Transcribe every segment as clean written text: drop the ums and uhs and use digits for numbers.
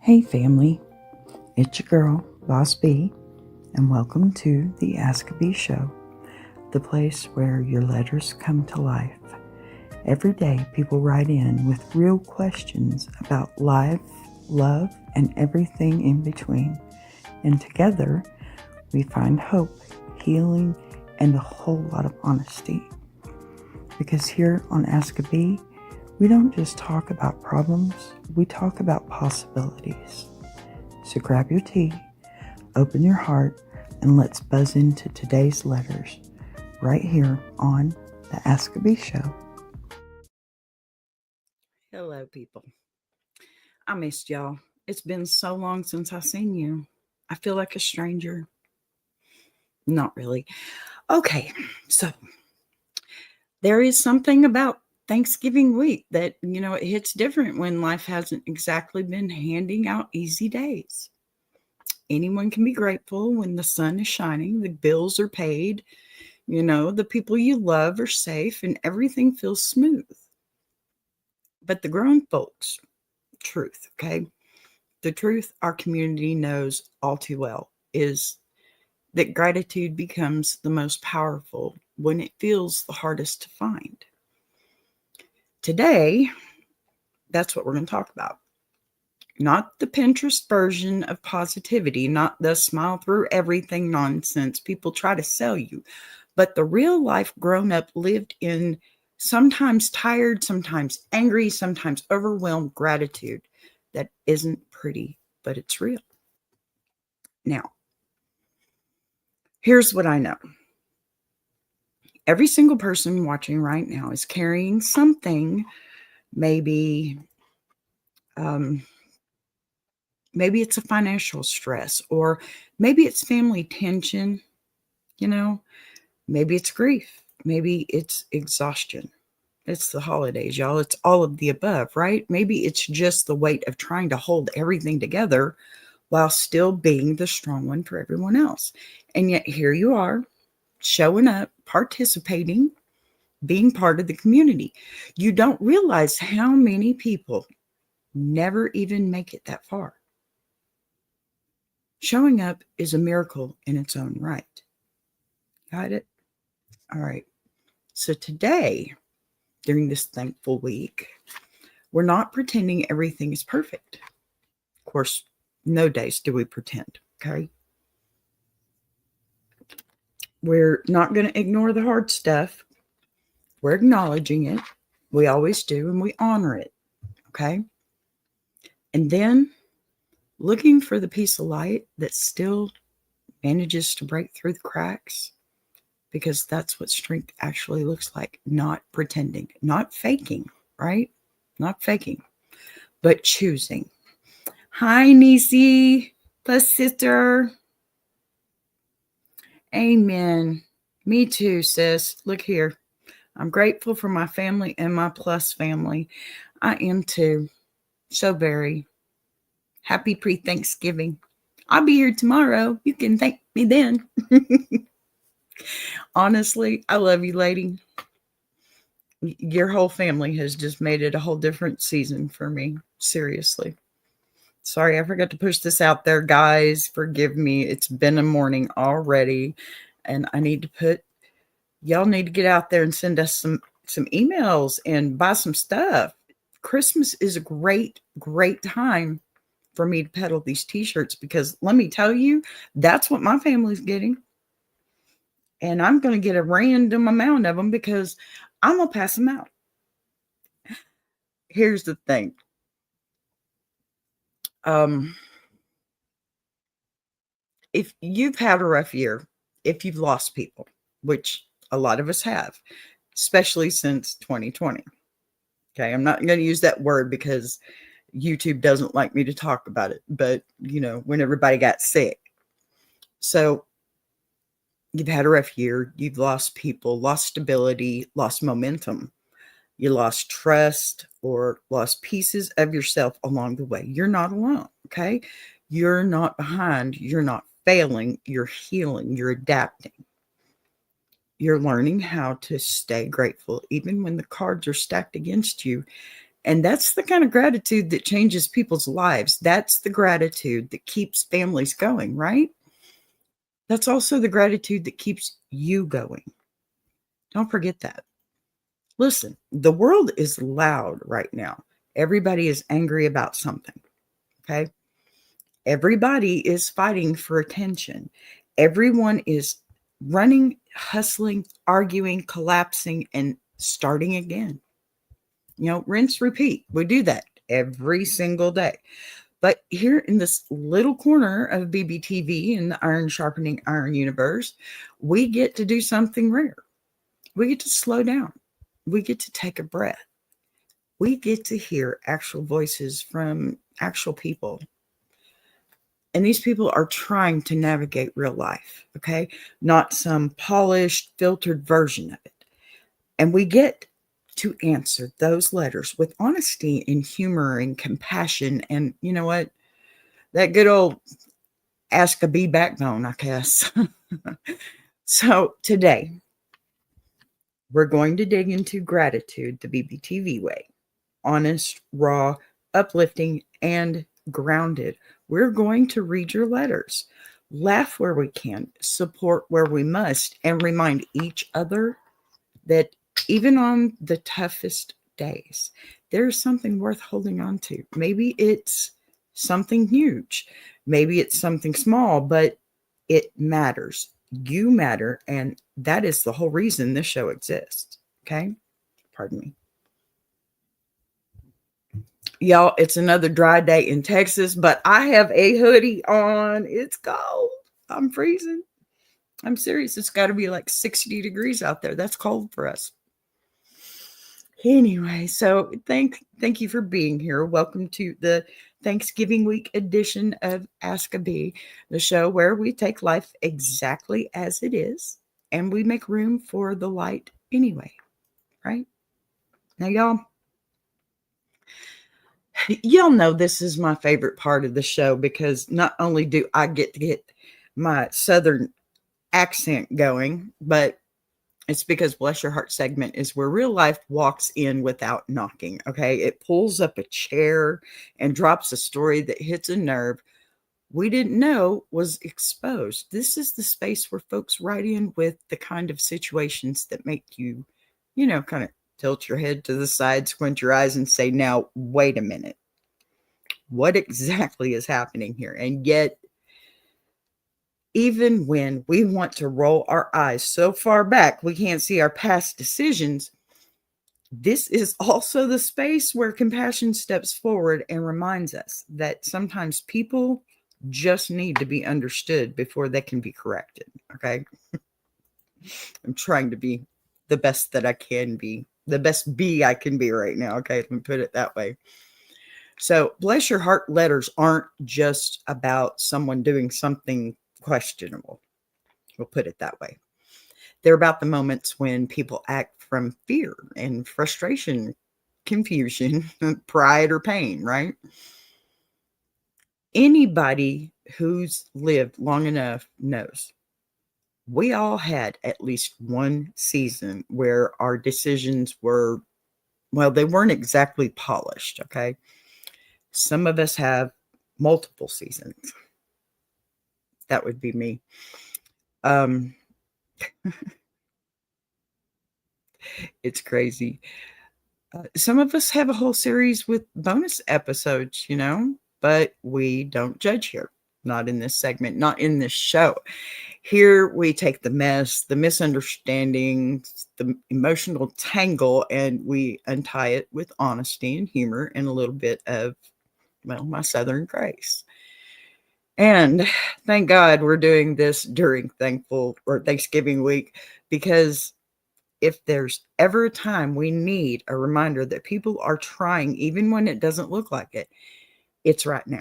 Hey family, it's your girl, Boss B, and welcome to the Ask a Bee Show, the place where your letters come to life. Every day people write in with real questions about life, love, and everything in between. And together we find hope, healing, and a whole lot of honesty. Because here on Ask a Bee, we don't just talk about problems, we talk about possibilities. So grab your tea, open your heart, and let's buzz into today's letters right here on the Ask a Bee Show. Hello, people. I missed y'all. It's been so long since I've seen you. I feel like a stranger. Not really. Okay, so there is something about Thanksgiving week that, it hits different when life hasn't exactly been handing out easy days. Anyone can be grateful when the sun is shining, the bills are paid, the people you love are safe, and everything feels smooth. But the grown folks, truth, okay? The truth our community knows all too well is that gratitude becomes the most powerful when it feels the hardest to find. Today, that's what we're going to talk about. Not the Pinterest version of positivity, not the smile through everything nonsense people try to sell you, but the real life grown up lived in, sometimes tired, sometimes angry, sometimes overwhelmed gratitude that isn't pretty, but it's real. Now, here's what I know. Every single person watching right now is carrying something, maybe it's a financial stress, or maybe it's family tension, maybe it's grief, maybe it's exhaustion. It's the holidays, y'all. It's all of the above, right? Maybe it's just the weight of trying to hold everything together while still being the strong one for everyone else. And yet here you are, showing up, participating, being part of the community. You don't realize how many people never even make it that far. Showing up is a miracle in its own right. Got it? All right. So today, during this thankful week, we're not pretending everything is perfect. Of course, no days do we pretend, okay? We're not going to ignore the hard stuff. We're acknowledging it. We always do, and we honor it, okay? And then looking for the piece of light that still manages to break through the cracks, because that's what strength actually looks like. Not pretending, not faking, right? Not faking, but choosing. Hi, Nisi, plus sister. Amen. Me too, sis. Look here. I'm grateful for my family and my plus family. I am too. So very. Happy pre-Thanksgiving. I'll be here tomorrow. You can thank me then. Honestly, I love you, lady. Your whole family has just made it a whole different season for me. Seriously. Sorry, I forgot to push this out there, guys. Forgive me. It's been a morning already, and I need to y'all need to get out there and send us some emails and buy some stuff. Christmas is a great, great time for me to peddle these t-shirts, because let me tell you, that's what my family's getting. And I'm going to get a random amount of them because I'm going to pass them out. Here's the thing. If you've had a rough year, if you've lost people, which a lot of us have, especially since 2020. Okay, I'm not going to use that word because YouTube doesn't like me to talk about it, but when everybody got sick. So you've had a rough year, you've lost people, lost stability, lost momentum. You lost trust or lost pieces of yourself along the way. You're not alone, okay? You're not behind. You're not failing. You're healing. You're adapting. You're learning how to stay grateful even when the cards are stacked against you. And that's the kind of gratitude that changes people's lives. That's the gratitude that keeps families going, right? That's also the gratitude that keeps you going. Don't forget that. Listen, the world is loud right now. Everybody is angry about something. Okay. Everybody is fighting for attention. Everyone is running, hustling, arguing, collapsing, and starting again. Rinse, repeat. We do that every single day. But here in this little corner of BBTV in the Iron Sharpening Iron universe, we get to do something rare. We get to slow down. We get to take a breath. We get to hear actual voices from actual people. And these people are trying to navigate real life, okay? Not some polished, filtered version of it. And we get to answer those letters with honesty and humor and compassion. And you know what? That good old ask a bee backbone, I guess. So today, we're going to dig into gratitude the BBTV way. Honest, raw, uplifting, and grounded. We're going to read your letters, laugh where we can, support where we must, and remind each other that even on the toughest days, there's something worth holding on to. Maybe it's something huge, maybe it's something small, but it matters. You matter, and that is the whole reason this show exists. Okay? Pardon me. Y'all, it's another dry day in Texas, but I have a hoodie on. It's cold. I'm freezing. I'm serious. It's got to be like 60 degrees out there. That's cold for us. Anyway, so thank you for being here. Welcome to the Thanksgiving week edition of Ask a Bee, the show where we take life exactly as it is and we make room for the light anyway, right? Now, y'all know this is my favorite part of the show because not only do I get to get my Southern accent going, but it's because Bless Your Heart segment is where real life walks in without knocking. Okay. It pulls up a chair and drops a story that hits a nerve we didn't know was exposed. This is the space where folks write in with the kind of situations that make you, kind of tilt your head to the side, squint your eyes, and say, now, wait a minute. What exactly is happening here? And yet, even when we want to roll our eyes so far back we can't see our past decisions, this is also the space where compassion steps forward and reminds us that sometimes people just need to be understood before they can be corrected. Okay. I'm trying to be the best that I can be, the best bee I can be right now. Okay. Let me put it that way. So, Bless Your Heart letters aren't just about someone doing something questionable. We'll put it that way. They're about the moments when people act from fear and frustration, confusion, pride, or pain, right? Anybody who's lived long enough knows we all had at least one season where our decisions were, well, they weren't exactly polished, okay? Some of us have multiple seasons. That would be me. It's crazy. Some of us have a whole series with bonus episodes, but we don't judge here. Not in this segment, not in this show. Here we take the mess, the misunderstandings, the emotional tangle, and we untie it with honesty and humor and a little bit of, well, my Southern grace. And thank God we're doing this during Thanksgiving week, because if there's ever a time we need a reminder that people are trying, even when it doesn't look like it, it's right now.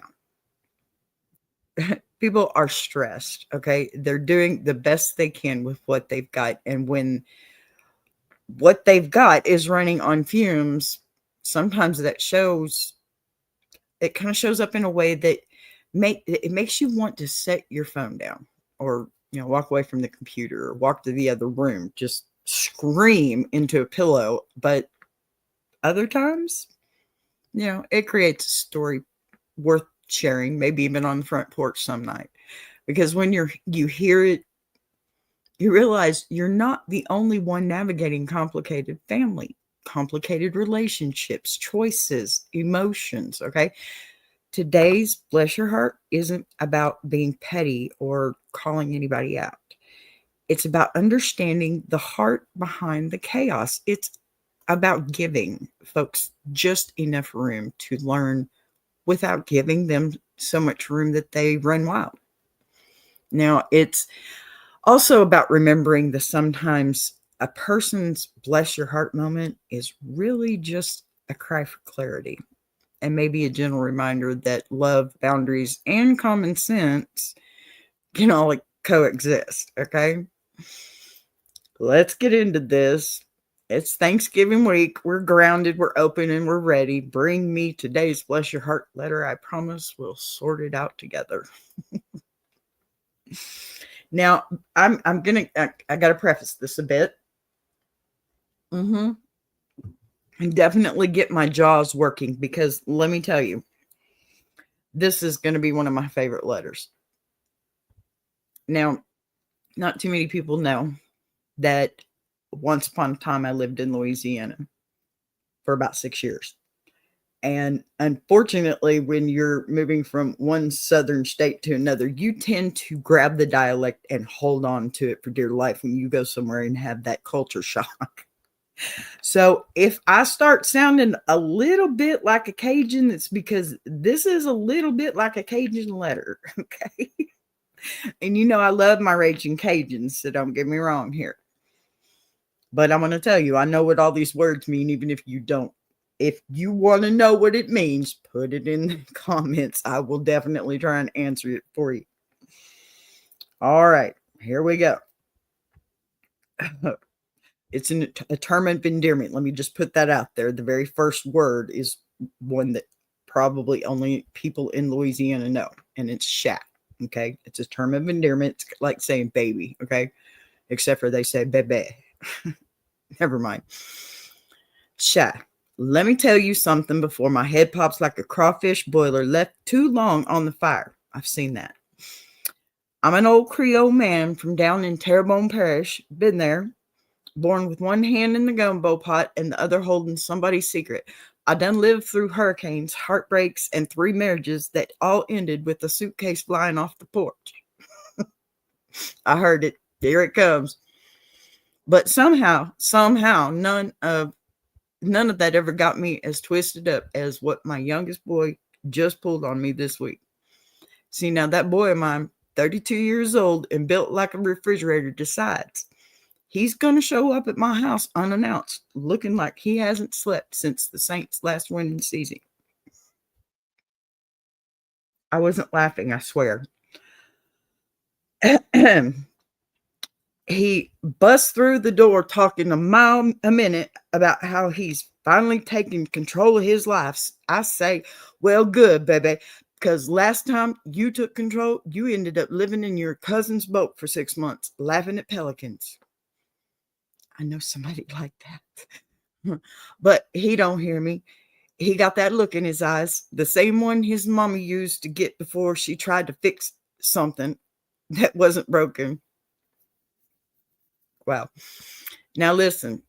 People are stressed, okay? They're doing the best they can with what they've got. And when what they've got is running on fumes, sometimes it kind of shows up in a way that it makes you want to set your phone down, or walk away from the computer, or walk to the other room, just scream into a pillow. But other times It creates a story worth sharing, maybe even on the front porch some night. Because when you hear it, you realize you're not the only one navigating complicated family, complicated relationships, choices, emotions. Okay. Today's Bless Your Heart isn't about being petty or calling anybody out. It's about understanding the heart behind the chaos. It's about giving folks just enough room to learn without giving them so much room that they run wild. Now, it's also about remembering that sometimes a person's bless your heart moment is really just a cry for clarity and maybe a gentle reminder that love, boundaries, and common sense can all coexist. Okay. Let's get into this. It's Thanksgiving week. We're grounded, we're open, and we're ready. Bring me today's bless your heart letter. I promise we'll sort it out together. Now, I got to preface this a bit. And definitely get my jaws working because let me tell you, this is going to be one of my favorite letters. Now, not too many people know that once upon a time I lived in Louisiana for about 6 years. And unfortunately, when you're moving from one southern state to another, you tend to grab the dialect and hold on to it for dear life when you go somewhere and have that culture shock. So if I start sounding a little bit like a Cajun, it's because this is a little bit like a Cajun letter. Okay. And I love my raging Cajuns, so don't get me wrong here. But I'm going to tell you, I know what all these words mean, even if you don't. If you want to know what it means, put it in the comments. I will definitely try and answer it for you. All right, here we go. It's a term of endearment. Let me just put that out there. The very first word is one that probably only people in Louisiana know, and it's shat. Okay, it's a term of endearment. It's like saying baby. Okay, except for they say bebe. Never mind. Shat. Let me tell you something before my head pops like a crawfish boiler left too long on the fire. I've seen that. I'm an old Creole man from down in Terrebonne Parish. Been there. Born with one hand in the gumbo pot and the other holding somebody's secret. I done lived through hurricanes, heartbreaks, and 3 marriages that all ended with a suitcase flying off the porch. I heard it. Here it comes. But somehow, none of that ever got me as twisted up as what my youngest boy just pulled on me this week. See, now that boy of mine, 32 years old and built like a refrigerator, decides he's going to show up at my house unannounced, looking like he hasn't slept since the Saints' last winning season. I wasn't laughing, I swear. He busts through the door talking a mile a minute about how he's finally taking control of his life. I say, well, good, baby, because last time you took control, you ended up living in your cousin's boat for 6 months, laughing at pelicans. I know somebody like that. But he don't hear me. He got that look in his eyes, the same one his mama used to get before she tried to fix something that wasn't broken. Wow. Now listen.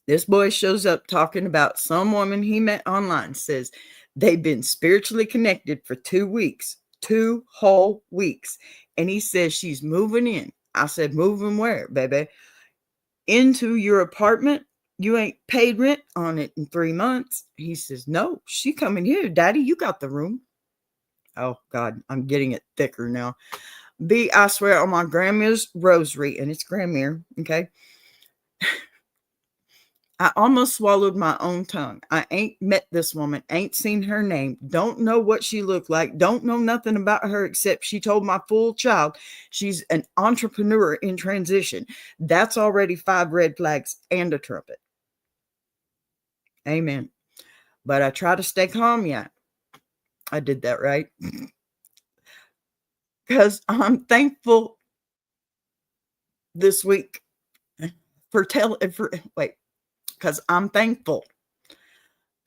This boy shows up talking about some woman he met online, says they've been spiritually connected for 2 weeks, 2 whole weeks. And he says she's moving in. I said, moving where, baby? Into your apartment? You ain't paid rent on it in 3 months. He says, no, she coming here. Daddy, you got the room. Oh, God, I'm getting it thicker now. I swear on my grandma's rosary, and it's grandma, okay? I almost swallowed my own tongue. I ain't met this woman, ain't seen her name, don't know what she looked like, don't know nothing about her except she told my full child she's an entrepreneur in transition. That's already 5 red flags and a trumpet. Amen. But I try to stay calm. Yeah, I did that right. Because I'm thankful this week because I'm thankful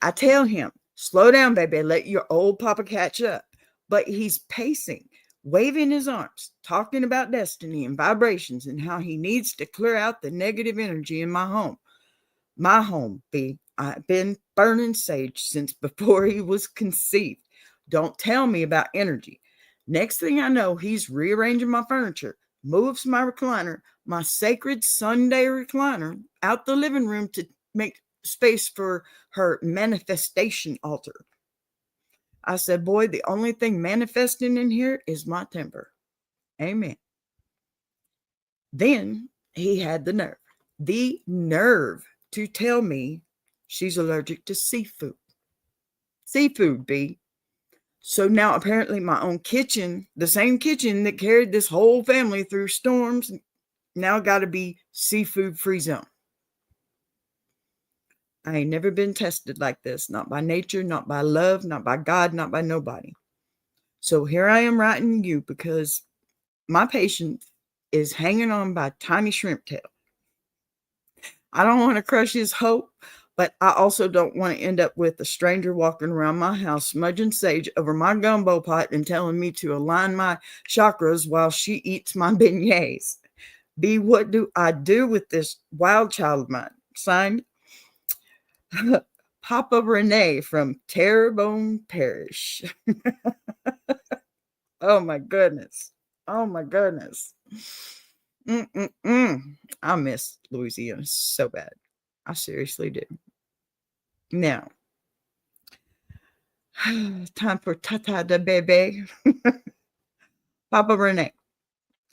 I tell him, slow down, baby, let your old papa catch up. But he's pacing, waving his arms, talking about destiny and vibrations and how he needs to clear out the negative energy in my home. My home, B. I've been burning sage since before he was conceived. Don't tell me about energy. Next thing I know, he's rearranging my furniture, moves my recliner, my sacred Sunday recliner, out the living room to make space for her manifestation altar. I said, boy, the only thing manifesting in here is my temper. Amen. Then he had the nerve to tell me she's allergic to seafood. Seafood, B. So now apparently my own kitchen, the same kitchen that carried this whole family through storms, now got to be seafood free zone. I ain't never been tested like this, not by nature, not by love, not by God, not by nobody. So here I am writing you because my patient is hanging on by tiny shrimp tail. I don't want to crush his hope, but I also don't want to end up with a stranger walking around my house, smudging sage over my gumbo pot and telling me to align my chakras while she eats my beignets. B, what do I do with this wild child of mine? Signed, Papa Renee from Terrebonne Parish. Oh my goodness. Oh my goodness. I miss Louisiana so bad. I seriously do. Now, time for Tata de Bebe. Papa Renee,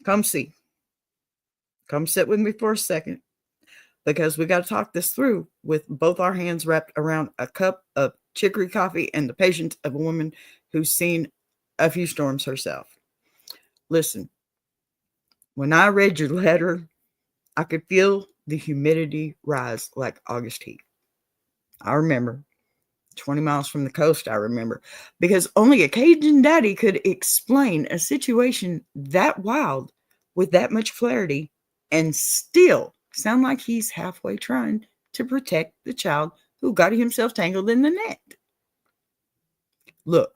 come see. Come sit with me for a second because we got to talk this through with both our hands wrapped around a cup of chicory coffee and the patience of a woman who's seen a few storms herself. Listen, when I read your letter, I could feel the humidity rise like August heat. I remember 20 miles from the coast, I remember, because only a Cajun daddy could explain a situation that wild with that much clarity and still sound like he's halfway trying to protect the child who got himself tangled in the net. Look,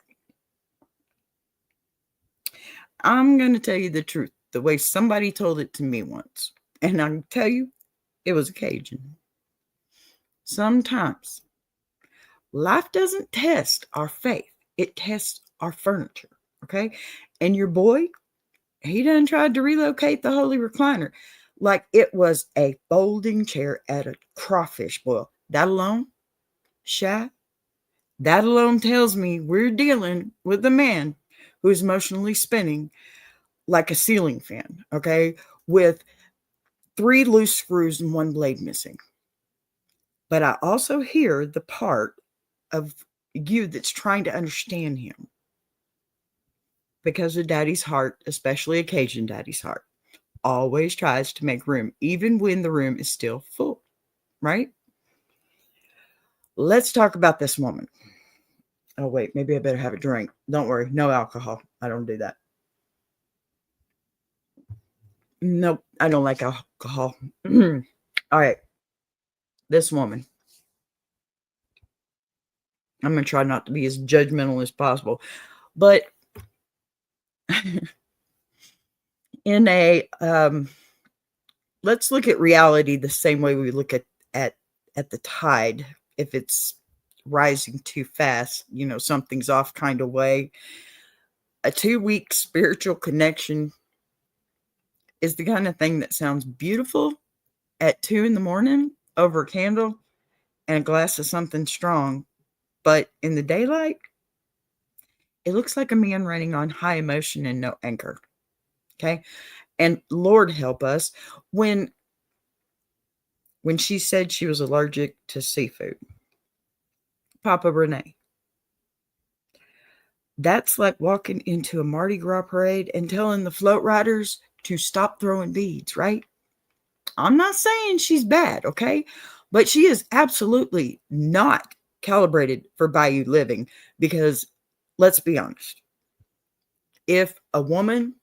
I'm going to tell you the truth the way somebody told it to me once. And I can tell you, it was a Cajun. Sometimes life doesn't test our faith. It tests our furniture. Okay. And your boy, he done tried to relocate the holy recliner like it was a folding chair at a crawfish boil. That alone, Shy, that alone tells me we're dealing with a man who's emotionally spinning like a ceiling fan. Okay. With 3 loose screws and 1 blade missing. But I also hear the part of you that's trying to understand him because of daddy's heart, especially a Cajun daddy's heart, always tries to make room, even when the room is still full, right? Let's talk about this woman. Oh, wait, maybe I better have a drink. Don't worry, no alcohol. I don't do that. Nope, I don't like alcohol. All right, this woman. I'm going to try not to be as judgmental as possible. But in a let's look at reality the same way we look at the tide. If it's rising too fast, something's off kind of way. A 2-week spiritual connection is the kind of thing that sounds beautiful at 2 a.m. over a candle and a glass of something strong, but in the daylight, it looks like a man running on high emotion and no anchor. Okay. And Lord help us when she said she was allergic to seafood. Papa Renee. That's like walking into a Mardi Gras parade and telling the float riders to stop throwing beads, right? I'm not saying she's bad, okay? But she is absolutely not calibrated for bayou living because, let's be honest, if a woman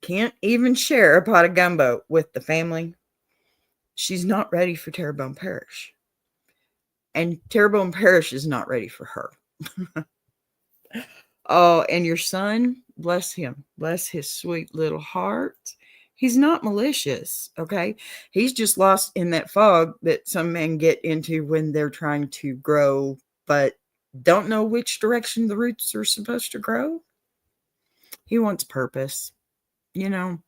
can't even share a pot of gumbo with the family, she's not ready for Terrebonne Parish. And Terrebonne Parish is not ready for her. Oh, and your son, bless him, bless his sweet little heart. He's not malicious, okay? He's just lost in that fog that some men get into when they're trying to grow, but don't know which direction the roots are supposed to grow. He wants purpose, you know,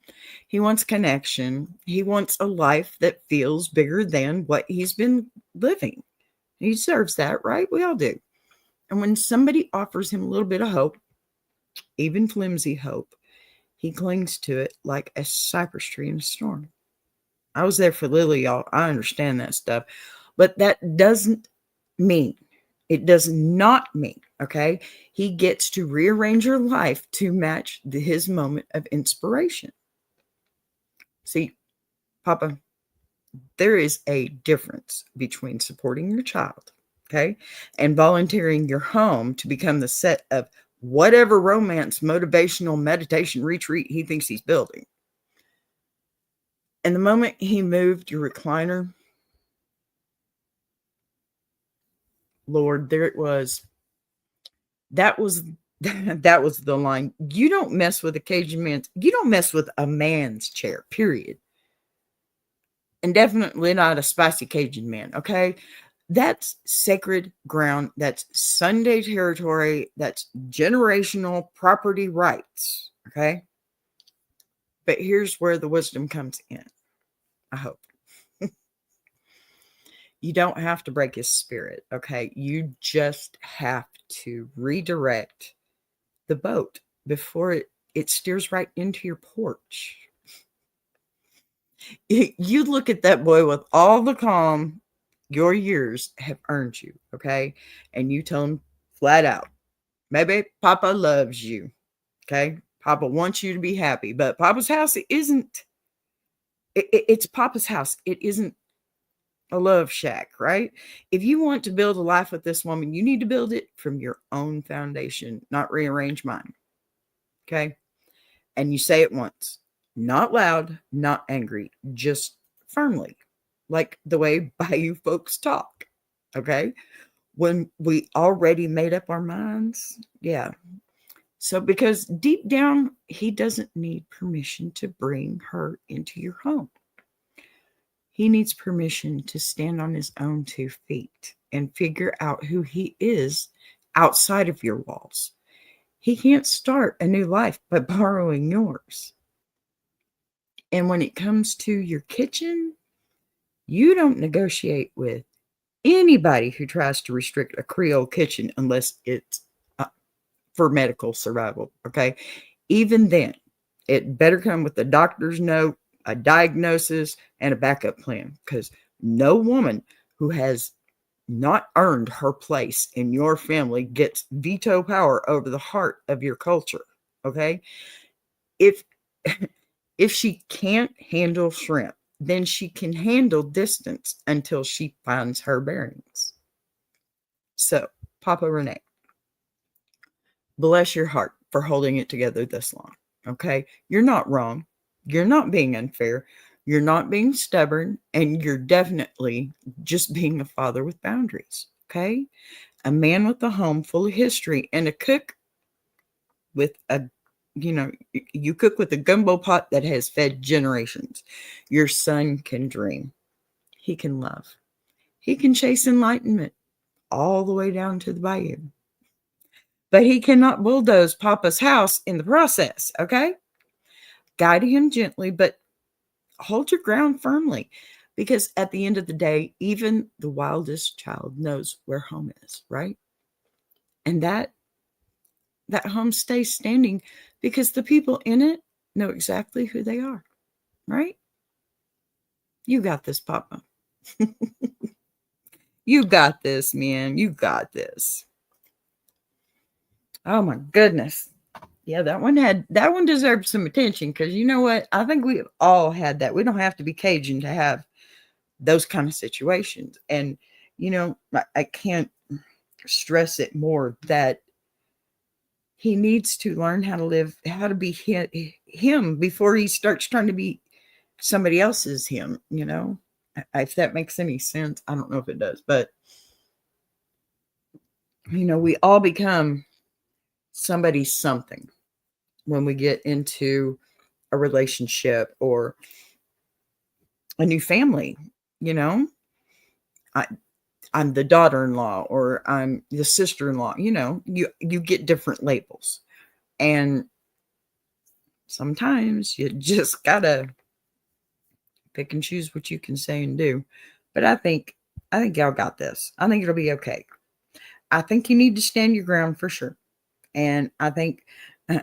he wants connection. He wants a life that feels bigger than what he's been living. He deserves that, right? We all do. And when somebody offers him a little bit of hope, even flimsy hope, he clings to it like a cypress tree in a storm. I was there for Lily, y'all. I understand that stuff. But that doesn't mean, it does not mean, okay, he gets to rearrange your life to match his moment of inspiration. See, Papa, there is a difference between supporting your child, okay, and volunteering your home to become the set of whatever romance, motivational meditation retreat he thinks he's building. And the moment he moved your recliner, Lord, there it was. That was that was the line. You don't mess with a Cajun man's, you don't mess with a man's chair, period. And definitely not a spicy Cajun man, okay? That's sacred ground. That's Sunday territory. That's generational property rights, okay? But here's where the wisdom comes in, I hope. You don't have to break his spirit, okay? You just have to redirect the boat before it steers right into your porch. You look at that boy with all the calm your years have earned you, okay? And you tell him flat out, maybe Papa loves you, okay? Papa wants you to be happy, but Papa's house isn't, it's Papa's house. It isn't a love shack, right? If you want to build a life with this woman, you need to build it from your own foundation, not rearrange mine, okay? And you say it once, not loud, not angry, just firmly, like the way Bayou folks talk, okay? When we already made up our minds, yeah. So, because deep down, he doesn't need permission to bring her into your home. He needs permission to stand on his own 2 feet and figure out who he is outside of your walls. He can't start a new life by borrowing yours. And when it comes to your kitchen, you don't negotiate with anybody who tries to restrict a Creole kitchen unless it's for medical survival, okay? Even then, it better come with a doctor's note, a diagnosis, and a backup plan, because no woman who has not earned her place in your family gets veto power over the heart of your culture, okay? If if she can't handle shrimp, then she can handle distance until she finds her bearings. So, Papa Renee, bless your heart for holding it together this long, okay? You're not wrong. You're not being unfair. You're not being stubborn. And you're definitely just being a father with boundaries, okay? A man with a home full of history and a cook with a, you cook with a gumbo pot that has fed generations. Your son can dream. He can love. He can chase enlightenment all the way down to the bayou. But he cannot bulldoze Papa's house in the process, okay? Guide him gently, but hold your ground firmly. Because at the end of the day, even the wildest child knows where home is, right? And that home stays standing because the people in it know exactly who they are, right? You got this, Papa. You got this, man. You got this. Oh my goodness. Yeah, that one deserved some attention, because you know what? I think we've all had that. We don't have to be Cajun to have those kind of situations. And I can't stress it more that he needs to learn how to live, how to be him before he starts trying to be somebody else's him, If that makes any sense. I don't know if it does, but We all become somebody's something when we get into a relationship or a new family. You know, I, I'm the daughter-in-law or I'm the sister-in-law. You get different labels, and sometimes you just gotta pick and choose what you can say and do. But I think y'all got this. I think it'll be okay. I think you need to stand your ground for sure, and I think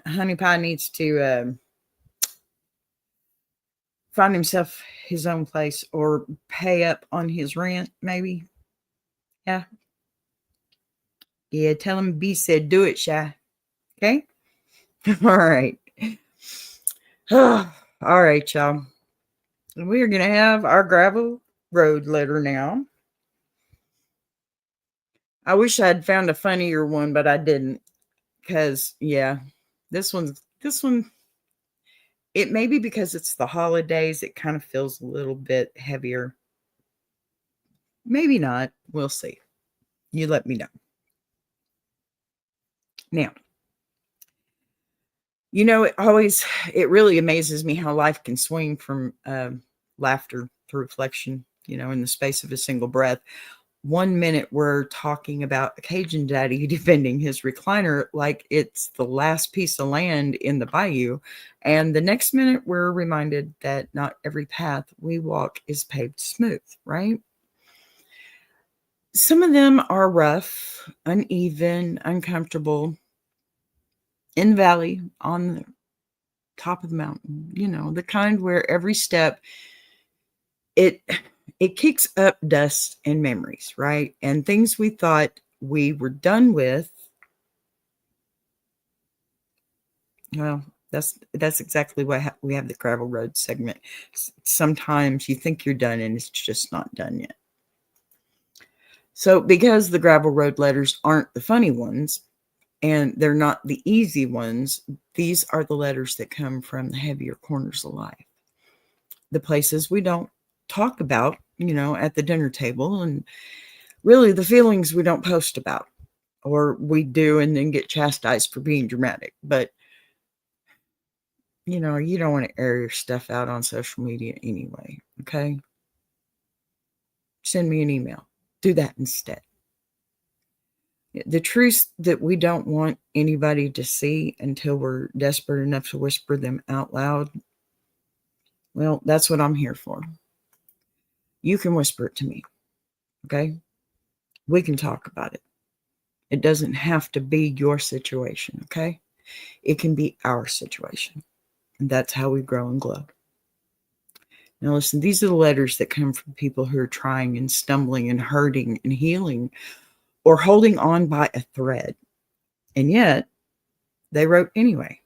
Honey Pie needs to find himself his own place or pay up on his rent, maybe. Yeah. Yeah, tell him B said do it, Shy. Okay? All right. All right, y'all. We are going to have our gravel road letter now. I wish I had found a funnier one, but I didn't. Because, yeah, this one, it may be because it's the holidays, it kind of feels a little bit heavier. Maybe not. We'll see. You let me know. Now, it really amazes me how life can swing from laughter to reflection, in the space of a single breath. 1 minute we're talking about a Cajun daddy defending his recliner like it's the last piece of land in the bayou. And the next minute we're reminded that not every path we walk is paved smooth, right? Some of them are rough, uneven, uncomfortable, in the valley, on the top of the mountain, the kind where every step it kicks up dust and memories, right? And things we thought we were done with. Well, that's exactly what we have the gravel road segment. Sometimes you think you're done and it's just not done yet. So because the gravel road letters aren't the funny ones and they're not the easy ones, these are the letters that come from the heavier corners of life. The places we don't talk about, at the dinner table, and really the feelings we don't post about, or we do and then get chastised for being dramatic. But, you don't want to air your stuff out on social media anyway, okay? Send me an email. Do that instead. The truths that we don't want anybody to see until we're desperate enough to whisper them out loud, well, that's what I'm here for. You can whisper it to me, okay? We can talk about it. It doesn't have to be your situation, okay? It can be our situation. And that's how we grow and glow. Now, listen, these are the letters that come from people who are trying and stumbling and hurting and healing or holding on by a thread. And yet, they wrote anyway,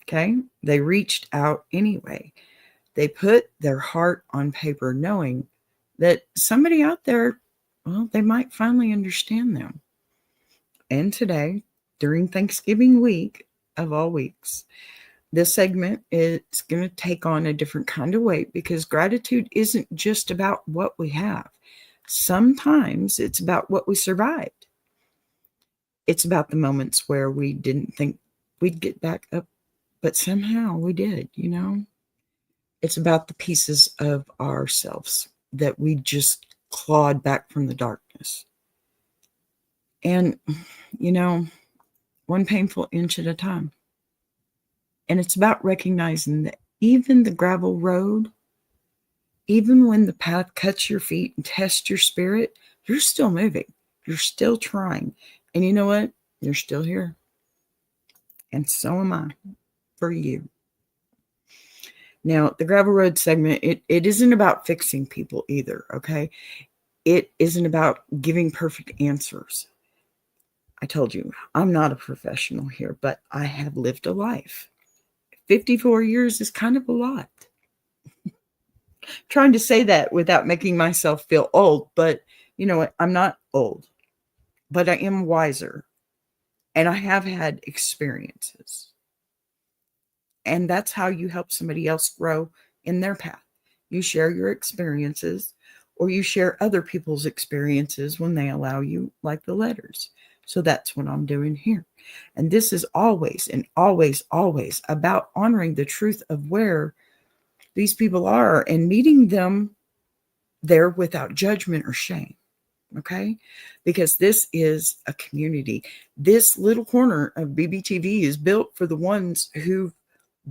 okay? They reached out anyway. They put their heart on paper knowing that somebody out there, well, they might finally understand them. And today, during Thanksgiving week of all weeks, this segment is going to take on a different kind of weight because gratitude isn't just about what we have. Sometimes it's about what we survived. It's about the moments where we didn't think we'd get back up, but somehow we did, It's about the pieces of ourselves that we just clawed back from the darkness. And, one painful inch at a time. And it's about recognizing that even the gravel road, even when the path cuts your feet and tests your spirit, you're still moving. You're still trying. And you know what? You're still here. And so am I for you. Now, the gravel road segment, it isn't about fixing people either, okay? It isn't about giving perfect answers. I told you, I'm not a professional here, but I have lived a life. 54 years is kind of a lot. Trying to say that without making myself feel old, but you know what? I'm not old, but I am wiser, and I have had experiences. And that's how you help somebody else grow in their path. You share your experiences, or you share other people's experiences when they allow you, like the letters. So that's what I'm doing here. And this is always and always, always about honoring the truth of where these people are and meeting them there without judgment or shame. Okay? Because this is a community. This little corner of BBTV is built for the ones who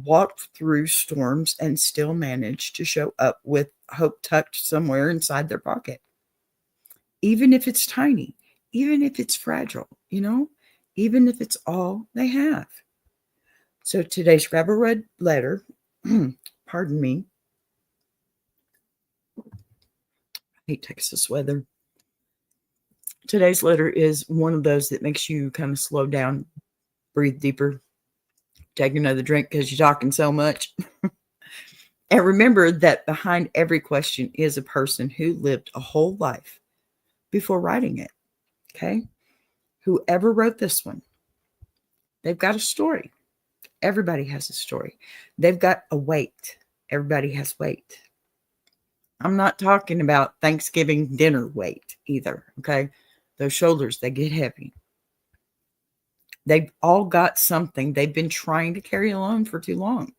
walked through storms and still managed to show up with hope tucked somewhere inside their pocket. Even if it's tiny, even if it's fragile, even if it's all they have. So today's grab a red letter, pardon me. I hate Texas weather. Today's letter is one of those that makes you kind of slow down, breathe deeper, take another drink because you're talking so much. And remember that behind every question is a person who lived a whole life before writing it. Okay? Whoever wrote this one, they've got a story. Everybody has a story. They've got a weight. Everybody has weight. I'm not talking about Thanksgiving dinner weight either. Okay? Those shoulders, they get heavy. They've all got something they've been trying to carry alone for too long.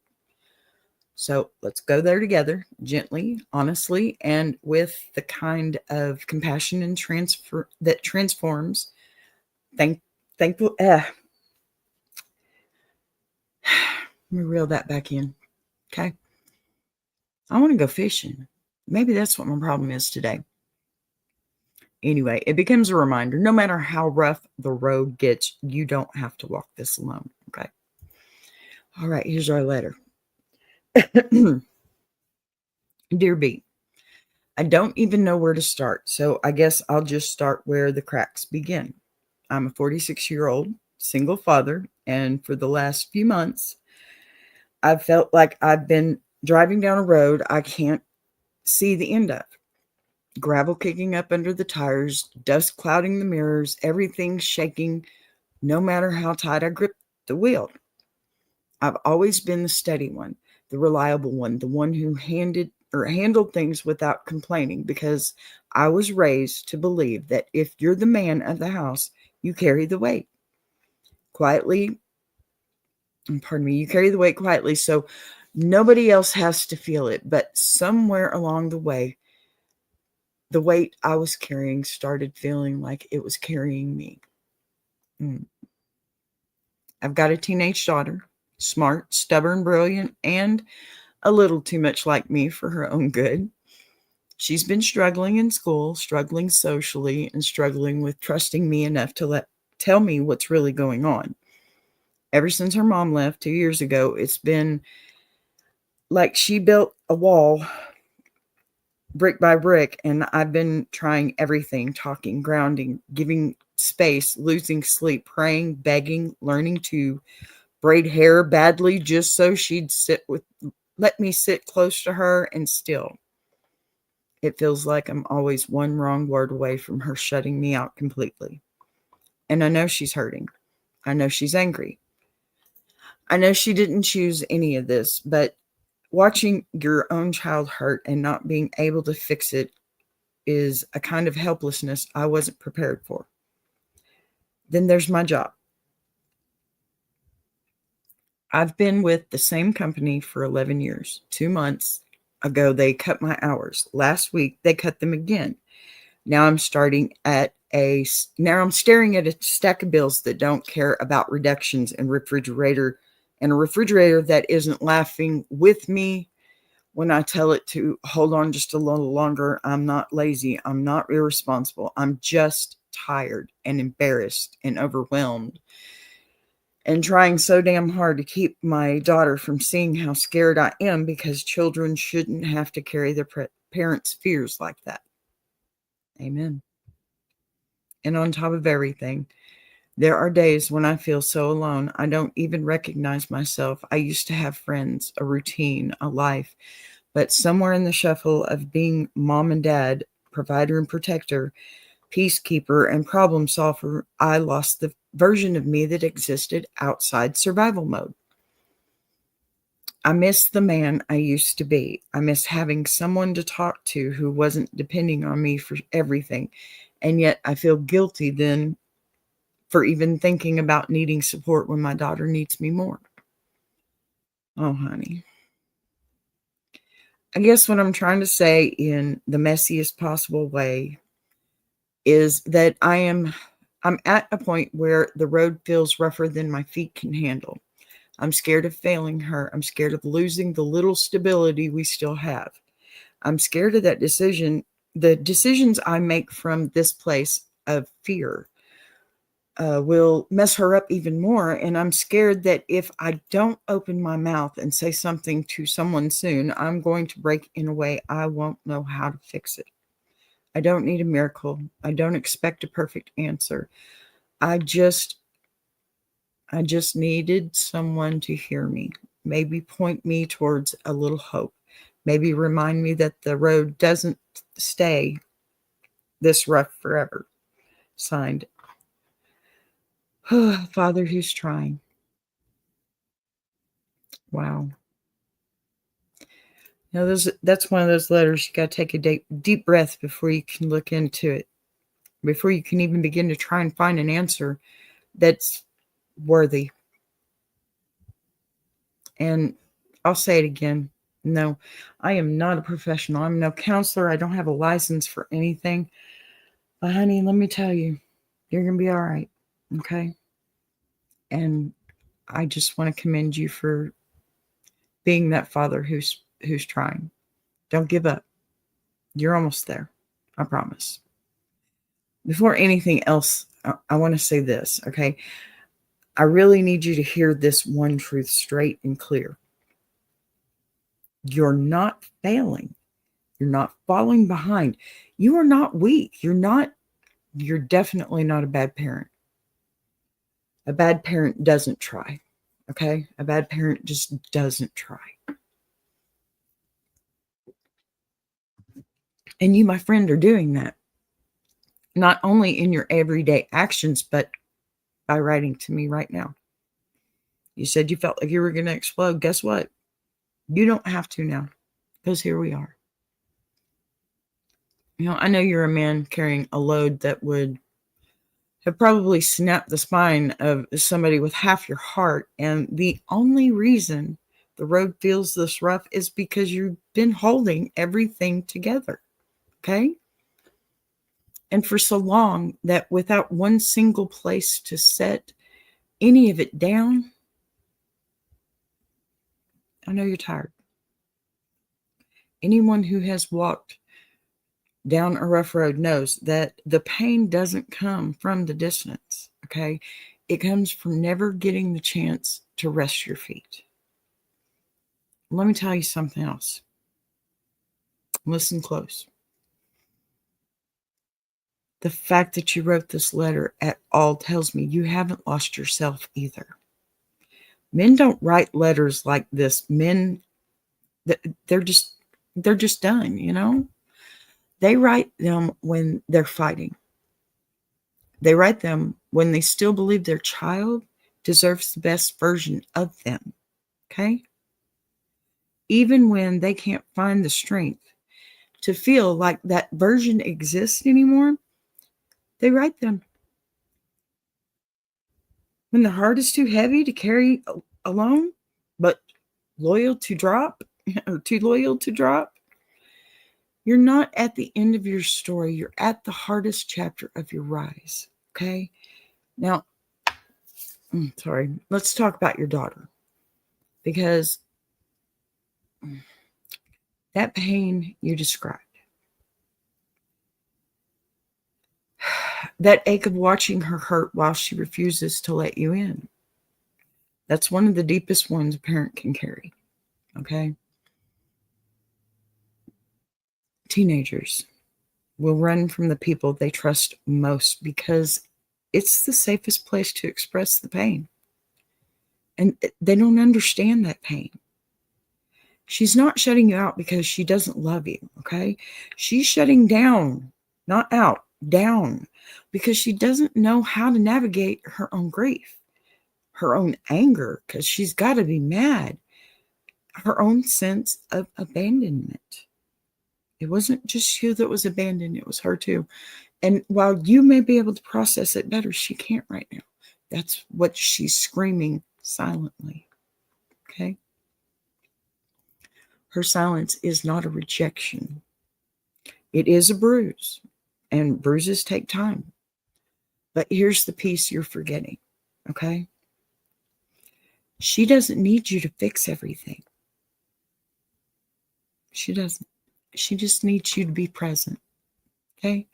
So let's go there together, gently, honestly, and with the kind of compassion and transfer that transforms. Thankful. Let me reel that back in. Okay. I want to go fishing. Maybe that's what my problem is today. Anyway, it becomes a reminder, no matter how rough the road gets, you don't have to walk this alone. Okay. All right. Here's our letter. Dear B, I don't even know where to start, so I guess I'll just start where the cracks begin. I'm a 46-year-old single father, and for the last few months, I've felt like I've been driving down a road I can't see the end of. Gravel kicking up under the tires, dust clouding the mirrors, everything shaking, no matter how tight I grip the wheel. I've always been the steady one, the reliable one, the one who handled things without complaining, because I was raised to believe that if you're the man of the house, you carry the weight quietly. You carry the weight quietly, so nobody else has to feel it. But somewhere along the way, the weight I was carrying started feeling like it was carrying me. I've got a teenage daughter, smart, stubborn, brilliant, and a little too much like me for her own good. She's been struggling in school, struggling socially, and struggling with trusting me enough to tell me what's really going on. Ever since her mom left 2 years ago, it's been like she built a wall brick by brick, and I've been trying everything, talking, grounding, giving space, losing sleep, praying, begging, learning to braid hair badly just so she'd let me sit close to her, and still it feels like I'm always one wrong word away from her shutting me out completely. And I know she's hurting. I know she's angry. I know she didn't choose any of this, but watching your own child hurt and not being able to fix it is a kind of helplessness I wasn't prepared for. Then there's my job. I've been with the same company for 11 years. 2 months ago, they cut my hours. Last week, they cut them again. Now I'm staring at a stack of bills that don't care about reductions and a refrigerator that isn't laughing with me when I tell it to hold on just a little longer. I'm not lazy. I'm not irresponsible. I'm just tired and embarrassed and overwhelmed, and trying so damn hard to keep my daughter from seeing how scared I am, because children shouldn't have to carry their parents' fears like that. Amen. And on top of everything, there are days when I feel so alone, I don't even recognize myself. I used to have friends, a routine, a life, but somewhere in the shuffle of being mom and dad, provider and protector, peacekeeper and problem solver, I lost the version of me that existed outside survival mode. I miss the man I used to be. I miss having someone to talk to who wasn't depending on me for everything. And yet I feel guilty then for even thinking about needing support when my daughter needs me more. Oh, honey. I guess what I'm trying to say in the messiest possible way is that I'm at a point where the road feels rougher than my feet can handle. I'm scared of failing her. I'm scared of losing the little stability we still have. I'm scared of that decision, the decisions I make from this place of fear will mess her up even more. And I'm scared that if I don't open my mouth and say something to someone soon, I'm going to break in a way I won't know how to fix it. I don't need a miracle. I don't expect a perfect answer. I just needed someone to hear me, maybe point me towards a little hope, maybe remind me that the road doesn't stay this rough forever. Signed, Father who's trying. Wow. Now, that's one of those letters you got to take a deep breath before you can look into it, before you can even begin to try and find an answer that's worthy. And I'll say it again. No, I am not a professional. I'm no counselor. I don't have a license for anything. But honey, let me tell you, you're going to be all right. Okay? And I just want to commend you for being that father who's trying. Don't give up. You're almost there. I promise. Before anything else, I want to say this, okay? I really need you to hear this one truth straight and clear. You're not failing. You're not falling behind. You are not weak. You're definitely not a bad parent. A bad parent doesn't try, okay? A bad parent just doesn't try. And you, my friend, are doing that. Not only in your everyday actions, but by writing to me right now. You said you felt like you were going to explode. Guess what? You don't have to now, because here we are. I know you're a man carrying a load that would have probably snapped the spine of somebody with half your heart. And the only reason the road feels this rough is because you've been holding everything together. Okay? And for so long that without one single place to set any of it down, I know you're tired. Anyone who has walked down a rough road knows that the pain doesn't come from the distance, okay? It comes from never getting the chance to rest your feet. Let me tell you something else. Listen close. The fact that you wrote this letter at all tells me you haven't lost yourself either. Men don't write letters like this. Men, they're just done, They write them when they're fighting. They write them when they still believe their child deserves the best version of them, okay? Even when they can't find the strength to feel like that version exists anymore, they write them. When the heart is too heavy to carry alone, but loyal to drop, or too loyal to drop, you're not at the end of your story. You're at the hardest chapter of your rise, okay? Now, let's talk about your daughter, because that pain you described, that ache of watching her hurt while she refuses to let you in, that's one of the deepest ones a parent can carry, okay? Teenagers will run from the people they trust most because it's the safest place to express the pain. And they don't understand that pain. She's not shutting you out because she doesn't love you, okay? She's shutting down, not out, down, because she doesn't know how to navigate her own grief, her own anger, because she's got to be mad, her own sense of abandonment. It wasn't just you that was abandoned, it was her too. And while you may be able to process it better, she can't right now. That's what she's screaming silently. Okay? Her silence is not a rejection. It is a bruise, and bruises take time. But here's the piece you're forgetting. Okay? She doesn't need you to fix everything. She doesn't. She just needs you to be present. Okay?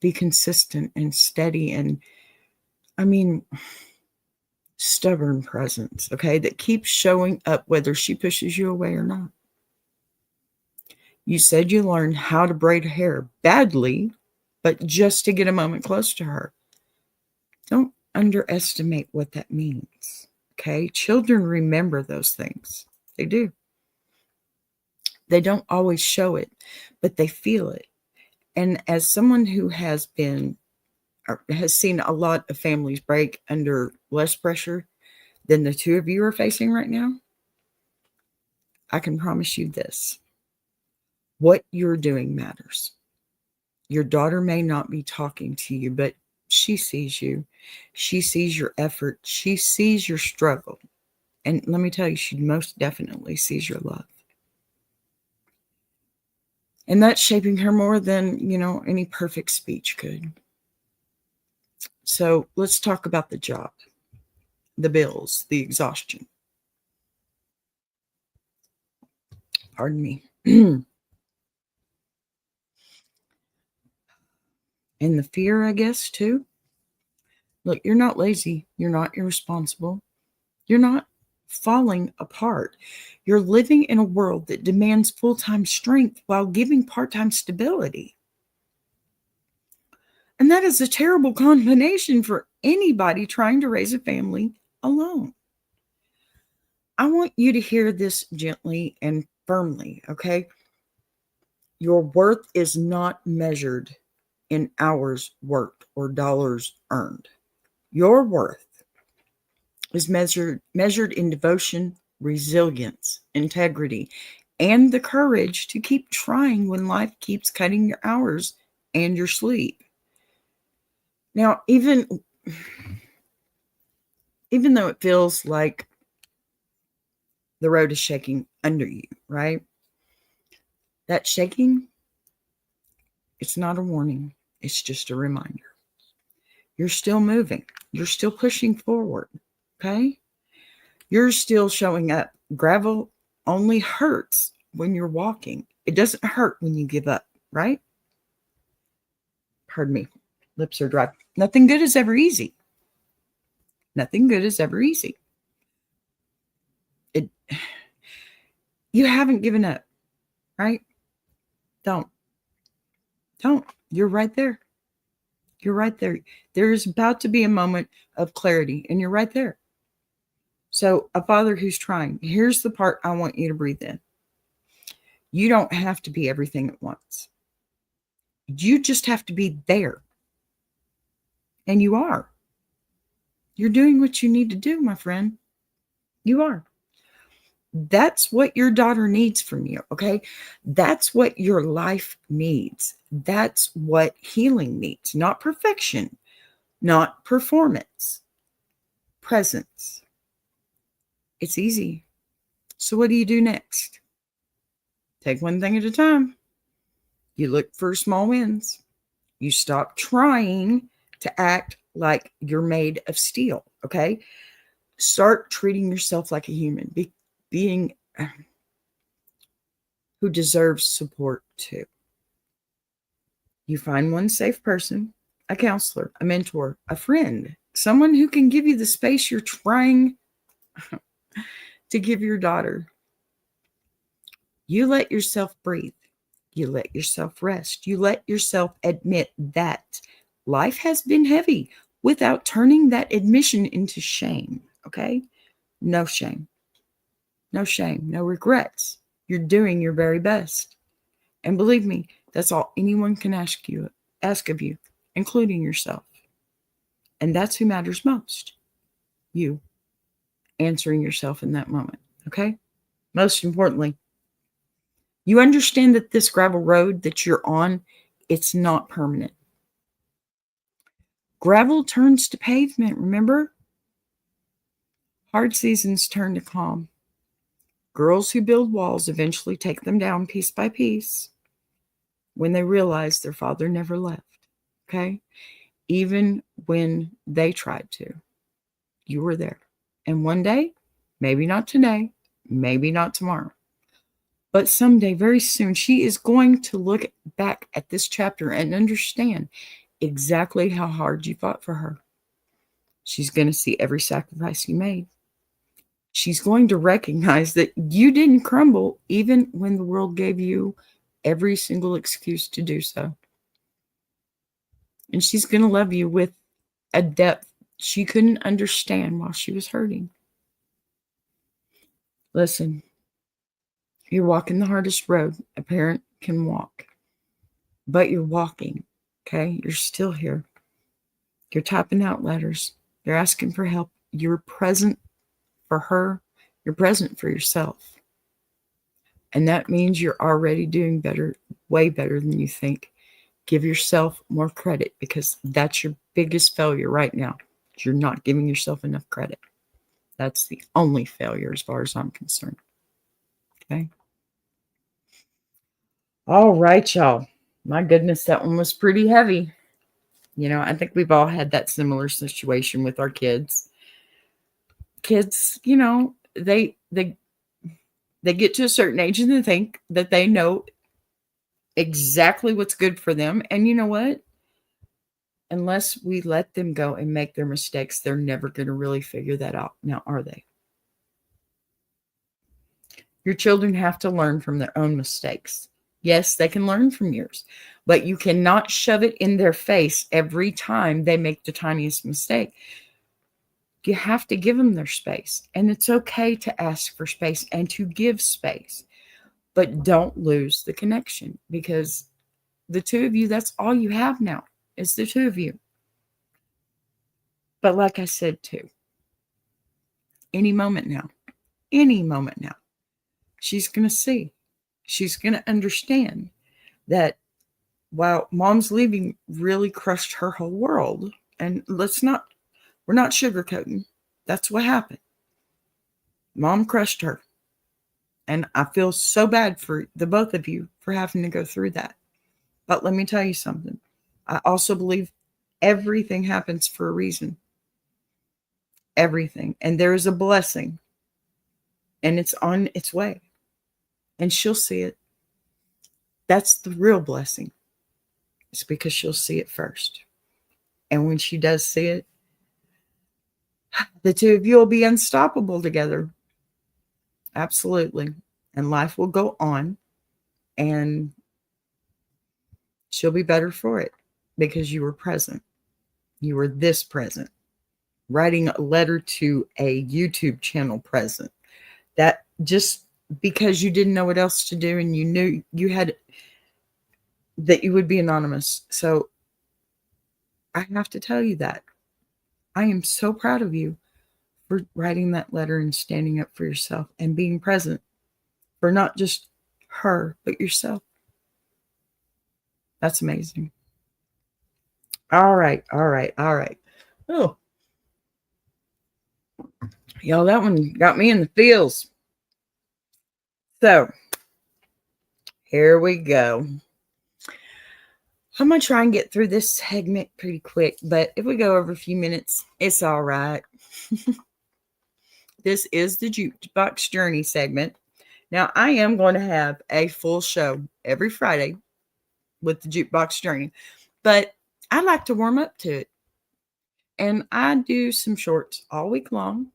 Be consistent and steady and, stubborn presence, okay, that keeps showing up whether she pushes you away or not. You said you learned how to braid hair badly, but just to get a moment close to her. Don't underestimate what that means, okay? Children remember those things. They do. They don't always show it, but they feel it. And as someone who has seen a lot of families break under less pressure than the two of you are facing right now, I can promise you this. What you're doing matters. Your daughter may not be talking to you, but she sees you. She sees your effort. She sees your struggle. And let me tell you, she most definitely sees your love. And that's shaping her more than, any perfect speech could. So let's talk about the job, the bills, the exhaustion. Pardon me. And the fear, I guess, too. Look, you're not lazy. You're not irresponsible. You're not falling apart. You're living in a world that demands full-time strength while giving part-time stability. And that is a terrible combination for anybody trying to raise a family alone. I want you to hear this gently and firmly, okay? Your worth is not measured in hours worked or dollars earned. Your worth is measured in devotion, resilience, integrity, and the courage to keep trying when life keeps cutting your hours and your sleep. Now, even though it feels like the road is shaking under you, right? That shaking, it's not a warning. It's just a reminder. You're still moving. You're still pushing forward, okay? You're still showing up. Gravel only hurts when you're walking. It doesn't hurt when you give up, right? Pardon me. Lips are dry. Nothing good is ever easy. Nothing good is ever easy. You haven't given up, right? Don't. You're right there. You're right there. There's about to be a moment of clarity, and you're right there. So, a father who's trying, here's the part I want you to breathe in. You don't have to be everything at once. You just have to be there. And you are. You're doing what you need to do, my friend. You are. That's what your daughter needs from you, okay? That's what your life needs. That's what healing needs. Not perfection, not performance. Presence. It's easy. So what do you do next? Take one thing at a time. You look for small wins. You stop trying to act like you're made of steel, okay? Start treating yourself like a human, being who deserves support too. You find one safe person, a counselor, a mentor, a friend, someone who can give you the space you're trying to give your daughter. You let yourself breathe. You let yourself rest. You let yourself admit that life has been heavy without turning that admission into shame, okay? No shame. No shame. No regrets. You're doing your very best. And believe me, that's all anyone can ask of you, including yourself. And that's who matters most. You answering yourself in that moment, okay? Most importantly, you understand that this gravel road that you're on, it's not permanent. Gravel turns to pavement, remember? Hard seasons turn to calm. Girls who build walls eventually take them down piece by piece when they realize their father never left. Okay? Even when they tried to, you were there. And one day, maybe not today, maybe not tomorrow, but someday, very soon, she is going to look back at this chapter and understand exactly how hard you fought for her. She's going to see every sacrifice you made. She's going to recognize that you didn't crumble even when the world gave you every single excuse to do so. And she's going to love you with a depth she couldn't understand while she was hurting. Listen, you're walking the hardest road a parent can walk, but you're walking, okay? You're still here. You're typing out letters. You're asking for help. You're present for her. You're present for yourself. And that means you're already doing better, way better than you think. Give yourself more credit, because that's your biggest failure right now. You're not giving yourself enough credit. That's the only failure as far as I'm concerned. Okay. All right, y'all. My goodness, that one was pretty heavy. You know, I think we've all had that similar situation with our kids. Kids, you know, they get to a certain age and they think that they know exactly what's good for them. And you know what? Unless we let them go and make their mistakes, they're never going to really figure that out. Now, are they? Your children have to learn from their own mistakes. Yes, they can learn from yours, but you cannot shove it in their face every time they make the tiniest mistake. You have to give them their space, and it's okay to ask for space and to give space, but don't lose the connection, because the two of you, that's all you have now. It's the two of you. But like I said too, any moment now, she's going to see, she's going to understand that while mom's leaving really crushed her whole world, and we're not sugarcoating, that's what happened. Mom crushed her. And I feel so bad for the both of you for having to go through that. But let me tell you something. I also believe everything happens for a reason. Everything. And there is a blessing. And it's on its way. And she'll see it. That's the real blessing. It's because she'll see it first. And when she does see it, the two of you will be unstoppable together. Absolutely. And life will go on. And she'll be better for it because you were present. You were this present. Writing a letter to a YouTube channel present. That just because you didn't know what else to do and you knew you had that you would be anonymous. So I have to tell you that. I am so proud of you for writing that letter and standing up for yourself and being present for not just her, but yourself. That's amazing. All right. Oh, y'all, that one got me in the feels. So here we go. I'm going to try and get through this segment pretty quick, but if we go over a few minutes, it's all right. This is the Jukebox Journey segment. Now, I am going to have a full show every Friday with the Jukebox Journey, but I like to warm up to it. And I do some shorts all week long.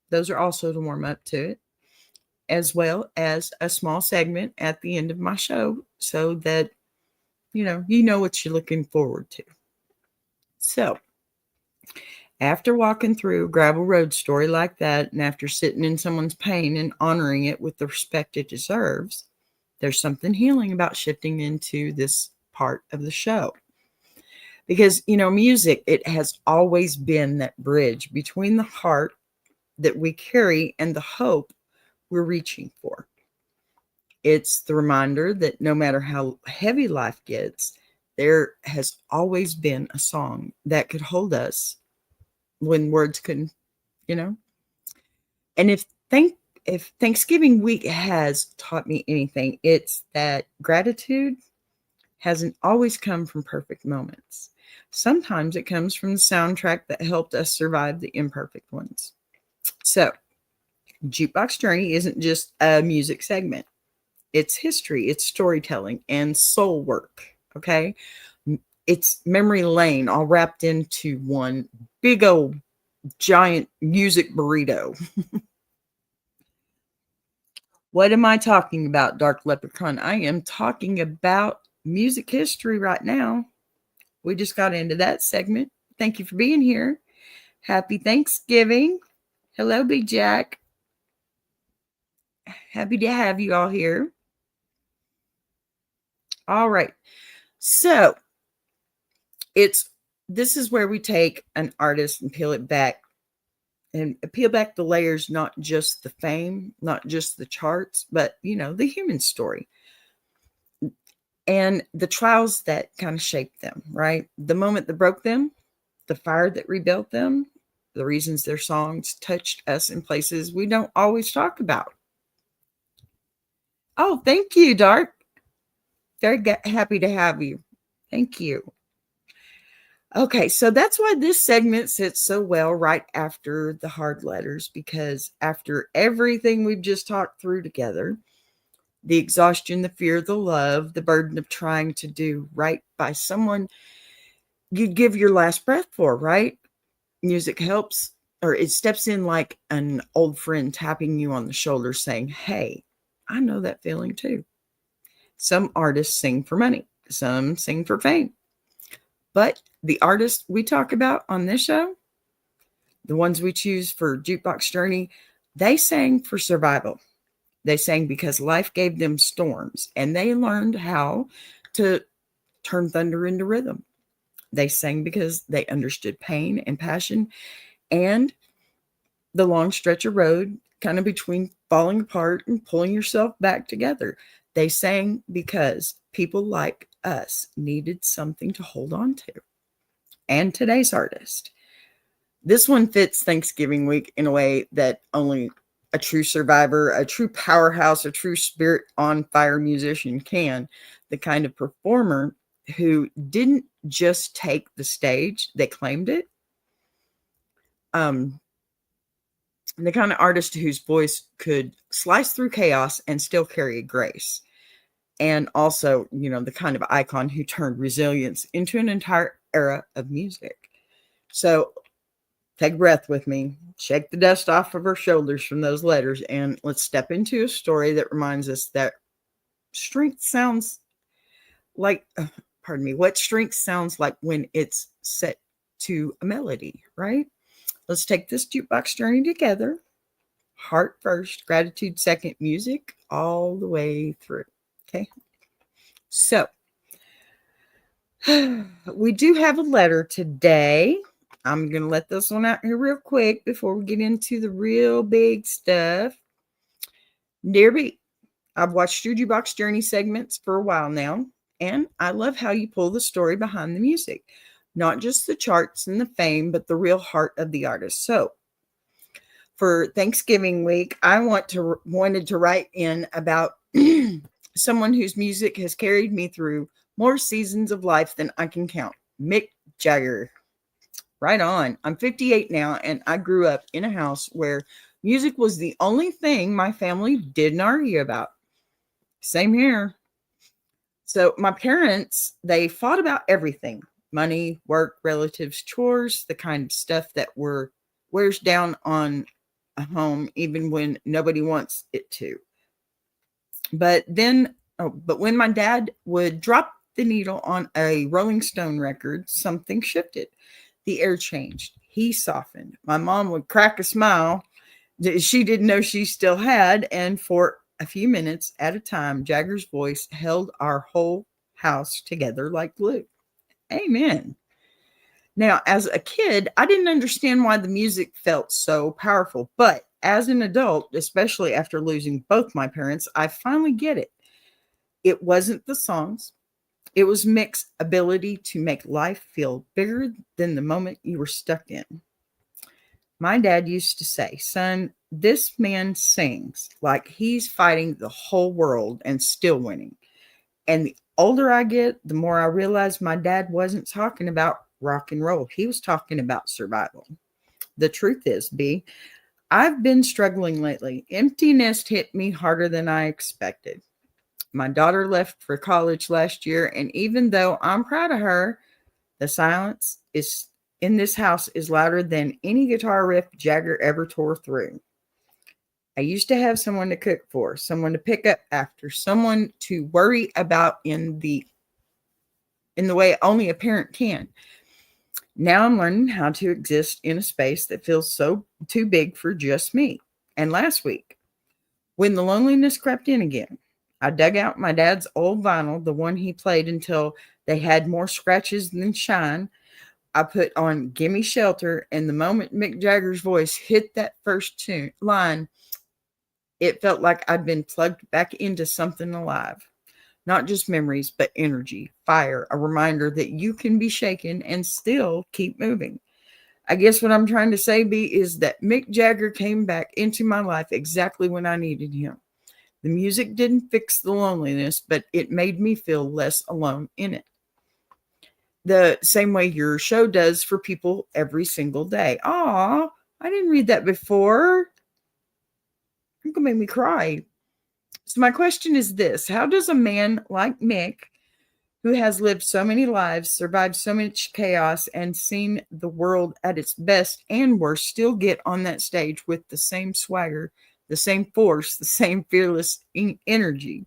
Those are also to warm up to it, as well as a small segment at the end of my show so that you know what you're looking forward to. So, after walking through a gravel road story like that, and after sitting in someone's pain and honoring it with the respect it deserves, there's something healing about shifting into this part of the show. Because, music, it has always been that bridge between the heart that we carry and the hope we're reaching for. It's the reminder that no matter how heavy life gets, There has always been a song that could hold us when words couldn't, you know? And if Thanksgiving week has taught me anything, it's that gratitude hasn't always come from perfect moments. Sometimes it comes from the soundtrack that helped us survive the imperfect ones. So, Jukebox Journey isn't just a music segment. It's history, it's storytelling, and soul work. Okay. It's memory lane all wrapped into one big old giant music burrito. What am I talking about, Dark Leprechaun? I am talking about music history right now. We just got into that segment. Thank you for being here. Happy Thanksgiving. Hello, Big Jack. Happy to have you all here. All right. So this is where we take an artist and peel it back and peel back the layers, not just the fame, not just the charts, but the human story and the trials that kind of shaped them, right? The moment that broke them, the fire that rebuilt them, the reasons their songs touched us in places we don't always talk about. Oh, thank you, Dark. Very happy to have you. Thank you. Okay, so that's why this segment sits so well right after the hard letters, because after everything we've just talked through together, the exhaustion, the fear, the love, the burden of trying to do right by someone you'd give your last breath for, right? Music helps, or it steps in like an old friend tapping you on the shoulder saying, hey, I know that feeling too. Some artists sing for money, some sing for fame. But the artists we talk about on this show, the ones we choose for Jukebox Journey, they sang for survival. They sang because life gave them storms, and they learned how to turn thunder into rhythm. They sang because they understood pain and passion and the long stretch of road kind of between falling apart and pulling yourself back together. They sang because people like us needed something to hold on to. And today's artist. This one fits Thanksgiving week in a way that only a true survivor, a true powerhouse, a true spirit on fire musician can. The kind of performer who didn't just take the stage, they claimed it. The kind of artist whose voice could slice through chaos and still carry grace. And also, the kind of icon who turned resilience into an entire era of music. So take a breath with me, shake the dust off of our shoulders from those letters, and let's step into a story that reminds us that strength sounds like, what strength sounds like when it's set to a melody, right? Let's take this jukebox journey together. Heart first, gratitude second, music all the way through. Okay. So we do have a letter today. I'm going to let this one out here real quick before we get into the real big stuff. Dear B, I've watched your Jukebox Journey segments for a while now, and I love how you pull the story behind the music. Not just the charts and the fame, but the real heart of the artist. So for Thanksgiving week, I wanted to write in about someone whose music has carried me through more seasons of life than I can count. Mick Jagger. Right on. I'm 58 now, and I grew up in a house where music was the only thing my family didn't argue about. Same here. So my parents, they fought about everything. Money, work, relatives, chores, the kind of stuff that wears down on a home even when nobody wants it to. But when my dad would drop the needle on a Rolling Stone record, something shifted. The air changed. He softened. My mom would crack a smile that she didn't know she still had. And for a few minutes at a time, Jagger's voice held our whole house together like glue. Amen. Now, as a kid, I didn't understand why the music felt so powerful. But as an adult, especially after losing both my parents, I finally get it. It wasn't the songs. It was Mick's ability to make life feel bigger than the moment you were stuck in. My dad used to say, "Son, this man sings like he's fighting the whole world and still winning." And the older I get, the more I realize my dad wasn't talking about rock and roll. He was talking about survival. The truth is, B, I've been struggling lately. Empty nest hit me harder than I expected. My daughter left for college last year, and even though I'm proud of her, the silence is in this house is louder than any guitar riff Jagger ever tore through. I used to have someone to cook for, someone to pick up after, someone to worry about in the way only a parent can. Now I'm learning how to exist in a space that feels so too big for just me. And last week, when the loneliness crept in again, I dug out my dad's old vinyl, the one he played until they had more scratches than shine. I put on "Gimme Shelter," and the moment Mick Jagger's voice hit that first line, it felt like I'd been plugged back into something alive. Not just memories, but energy, fire, a reminder that you can be shaken and still keep moving. I guess what I'm trying to say, B, is that Mick Jagger came back into my life exactly when I needed him. The music didn't fix the loneliness, but it made me feel less alone in it. The same way your show does for people every single day. Aw, I didn't read that before. You're going to make me cry. So my question is this: how does a man like Mick, who has lived so many lives, survived so much chaos, and seen the world at its best and worst, still get on that stage with the same swagger, the same force, the same fearless energy?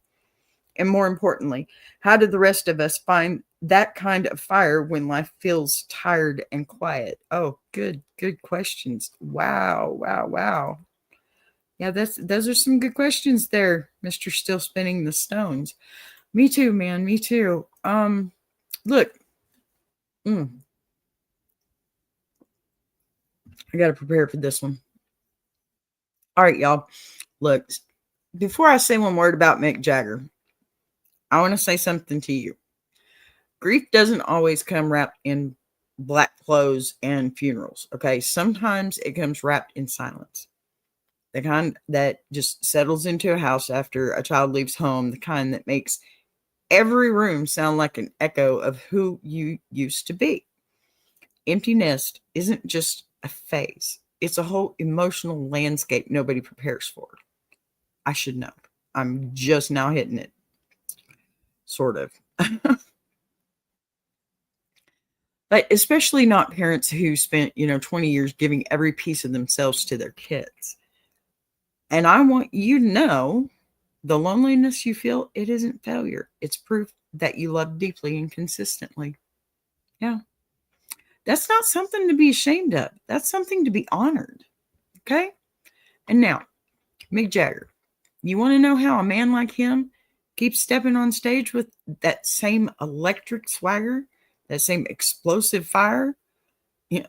And more importantly, how do the rest of us find that kind of fire when life feels tired and quiet? Oh, good questions. Wow. Yeah, those are some good questions there, Mr. Still Spinning the Stones. Me too, man. Me too. Look, I got to prepare for this one. All right, y'all. Look, before I say one word about Mick Jagger, I want to say something to you. Grief doesn't always come wrapped in black clothes and funerals. Okay, sometimes it comes wrapped in silence. The kind that just settles into a house after a child leaves home, the kind that makes every room sound like an echo of who you used to be. Empty nest isn't just a phase, it's a whole emotional landscape nobody prepares for. I should know. I'm just now hitting it. Sort of. But especially not parents who spent, 20 years giving every piece of themselves to their kids. And I want you to know the loneliness you feel, it isn't failure. It's proof that you love deeply and consistently. Yeah. That's not something to be ashamed of. That's something to be honored. Okay? And now, Mick Jagger. You want to know how a man like him keeps stepping on stage with that same electric swagger, that same explosive fire,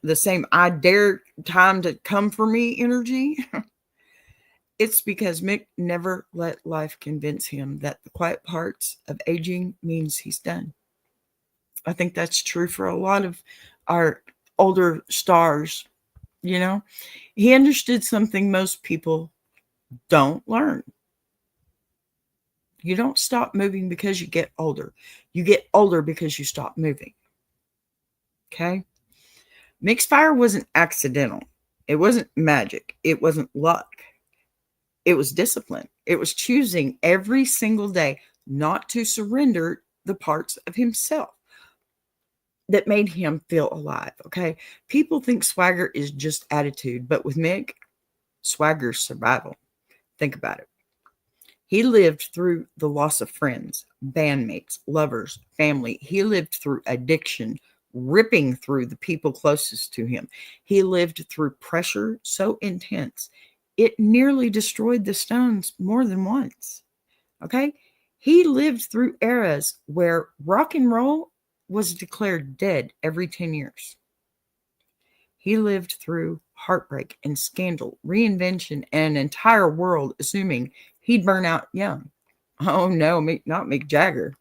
the same "I dare time to come for me" energy? It's because Mick never let life convince him that the quiet parts of aging means he's done. I think that's true for a lot of our older stars. He understood something most people don't learn. You don't stop moving because you get older. You get older because you stop moving. Okay? Mick's fire wasn't accidental. It wasn't magic. It wasn't luck. It was discipline. It was choosing every single day not to surrender the parts of himself that made him feel alive. Okay? People think swagger is just attitude, but with Mick, swagger's survival. Think about it. He lived through the loss of friends, bandmates, lovers, family. He lived through addiction, ripping through the people closest to him. He lived through pressure so intense, it nearly destroyed the Stones more than once. Okay? He lived through eras where rock and roll was declared dead every 10 years. He lived through heartbreak and scandal, reinvention, and an entire world assuming he'd burn out young. Oh no, not Mick Jagger.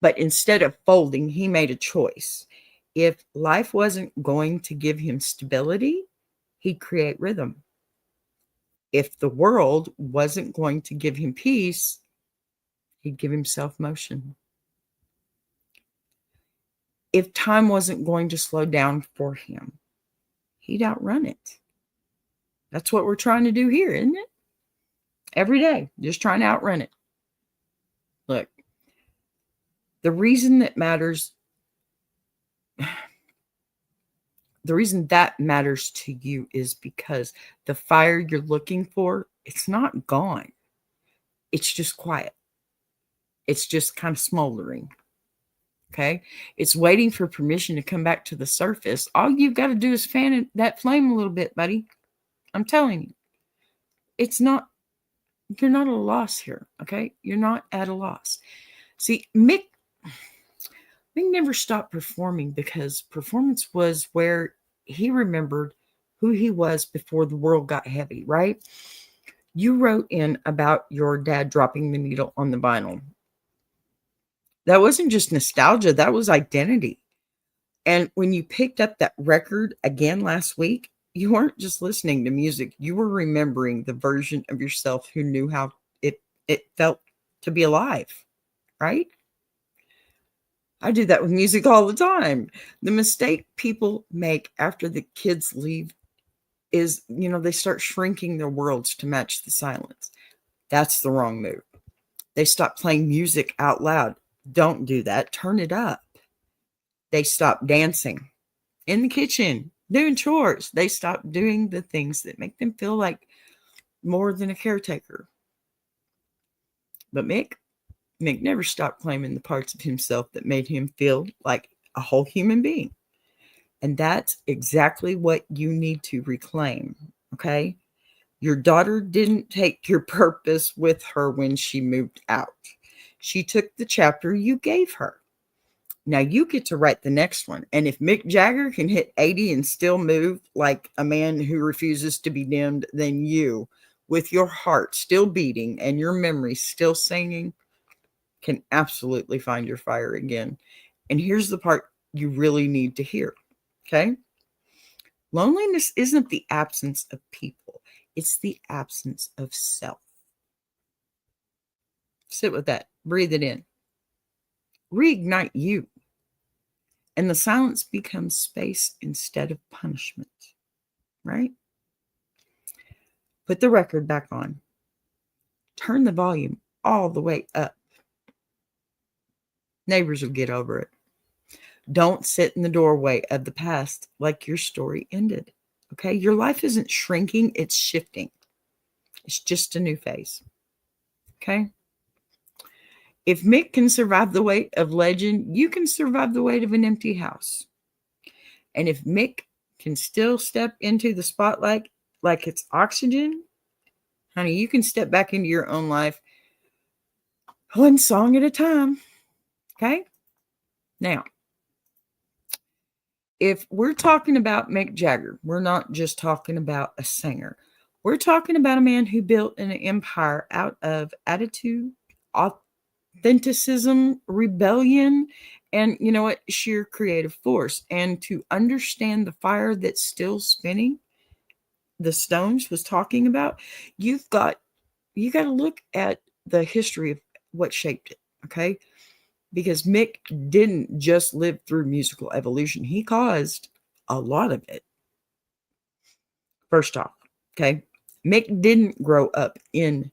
But instead of folding, he made a choice. If life wasn't going to give him stability, he'd create rhythm. If the world wasn't going to give him peace, he'd give himself motion. If time wasn't going to slow down for him, he'd outrun it. That's what we're trying to do here, isn't it? Every day, just trying to outrun it. Look, the reason that matters, the reason that matters to you is because the fire you're looking for, it's not gone. It's just quiet. It's just kind of smoldering. Okay. It's waiting for permission to come back to the surface. All you've got to do is fan that flame a little bit, buddy. I'm telling you, it's not, you're not at a loss here. Okay. You're not at a loss. See, Mick never stopped performing because performance was where he remembered who he was before the world got heavy, right? You wrote in about your dad dropping the needle on the vinyl. That wasn't just nostalgia, that was identity. And when you picked up that record again last week, you weren't just listening to music, you were remembering the version of yourself who knew how it felt to be alive, right? I do that with music all the time. The mistake people make after the kids leave is, they start shrinking their worlds to match the silence. That's the wrong move. They stop playing music out loud. Don't do that. Turn it up. They stop dancing in the kitchen, doing chores. They stop doing the things that make them feel like more than a caretaker. But Mick never stopped claiming the parts of himself that made him feel like a whole human being. And that's exactly what you need to reclaim, okay? Your daughter didn't take your purpose with her when she moved out. She took the chapter you gave her. Now you get to write the next one. And if Mick Jagger can hit 80 and still move like a man who refuses to be dimmed, then you, with your heart still beating and your memory still singing, can absolutely find your fire again. And here's the part you really need to hear, okay? Loneliness isn't the absence of people. It's the absence of self. Sit with that. Breathe it in. Reignite you. And the silence becomes space instead of punishment, right? Put the record back on. Turn the volume all the way up. Neighbors will get over it. Don't sit in the doorway of the past like your story ended. Okay? Your life isn't shrinking, it's shifting. It's just a new phase. Okay? If Mick can survive the weight of legend, you can survive the weight of an empty house. And if Mick can still step into the spotlight like it's oxygen, honey, you can step back into your own life one song at a time. Okay? Now, if we're talking about Mick Jagger, we're not just talking about a singer. We're talking about a man who built an empire out of attitude, authenticism, rebellion, and sheer creative force. And to understand the fire that's still spinning, the Stones was talking about, you got to look at the history of what shaped it, okay? Because Mick didn't just live through musical evolution. He caused a lot of it. First off, okay, Mick didn't grow up in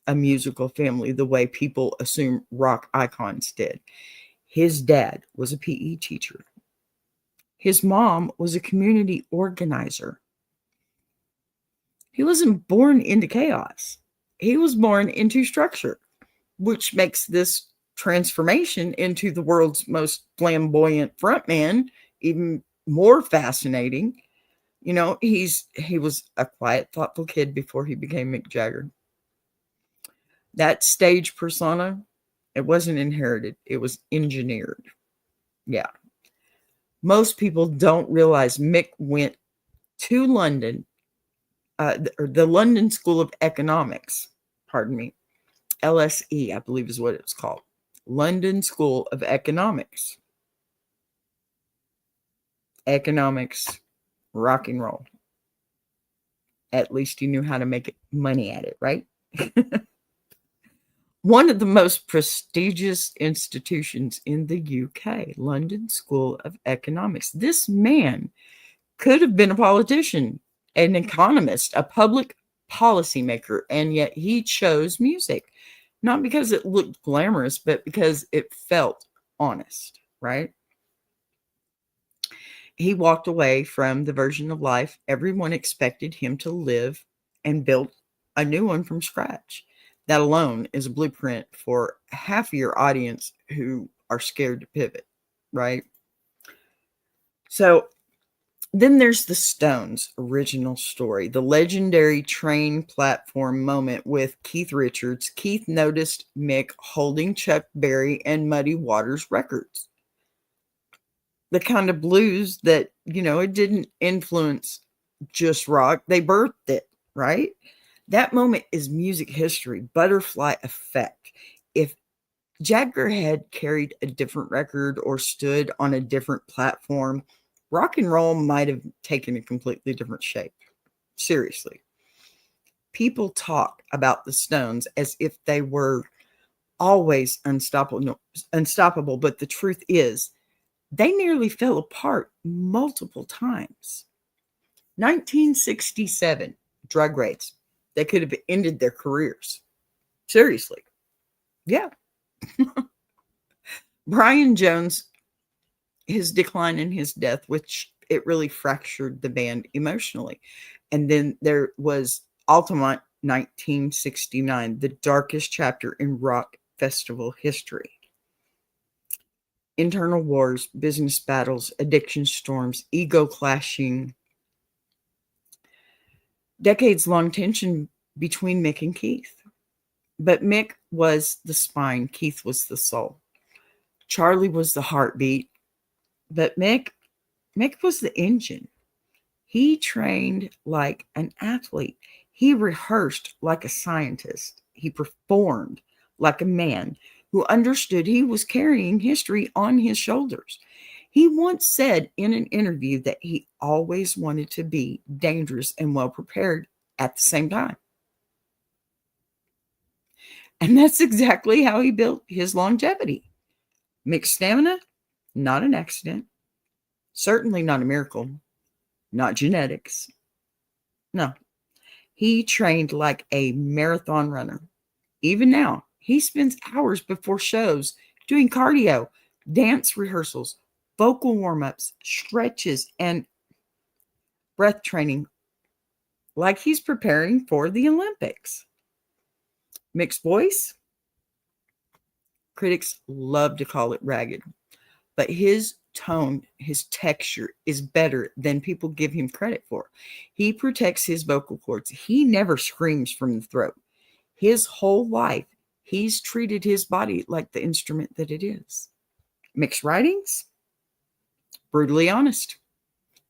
a musical family the way people assume rock icons did. His dad was a PE teacher. His mom was a community organizer. He wasn't born into chaos. He was born into structure, which makes this transformation into the world's most flamboyant frontman even more fascinating. He was a quiet, thoughtful kid before he became Mick Jagger. That stage persona, it wasn't inherited, it was engineered. Yeah. Most people don't realize Mick went to London, or the London School of Economics, pardon me, LSE, I believe is what it was called. London School of Economics. Economics, rock and roll. At least he knew how to make money at it, right? One of the most prestigious institutions in the UK, London School of Economics. This man could have been a politician, an economist, a public policymaker, and yet he chose music. Not because it looked glamorous, but because it felt honest, right? He walked away from the version of life everyone expected him to live and built a new one from scratch. That alone is a blueprint for half of your audience who are scared to pivot, right? So then there's the Stones' original story, the legendary train platform moment with Keith Richards. Keith noticed Mick holding Chuck Berry and Muddy Waters records. The kind of blues that, it didn't influence just rock. They birthed it, right? That moment is music history, butterfly effect. If Jagger had carried a different record or stood on a different platform, rock and roll might have taken a completely different shape. Seriously. People talk about the Stones as if they were always unstoppable, but the truth is, they nearly fell apart multiple times. 1967, drug raids. They could have ended their careers. Seriously. Yeah. Brian Jones, his decline and his death, which it really fractured the band emotionally. And then there was Altamont 1969, the darkest chapter in rock festival history. Internal wars, business battles, addiction storms, ego clashing, decades-long tension between Mick and Keith. But Mick was the spine, Keith was the soul. Charlie was the heartbeat, but Mick was the engine. He trained like an athlete. He rehearsed like a scientist. He performed like a man who understood he was carrying history on his shoulders. He once said in an interview that he always wanted to be dangerous and well prepared at the same time. And that's exactly how he built his longevity. Mick's stamina, not an accident. Certainly not a miracle. Not genetics. No. He trained like a marathon runner. Even now, he spends hours before shows doing cardio, dance rehearsals, vocal warm-ups, stretches, and breath training like he's preparing for the Olympics. Mick's voice, critics love to call it ragged, but his tone, his texture is better than people give him credit for. He protects his vocal cords. He never screams from the throat. His whole life, he's treated his body like the instrument that it is. Mick's writings, brutally honest,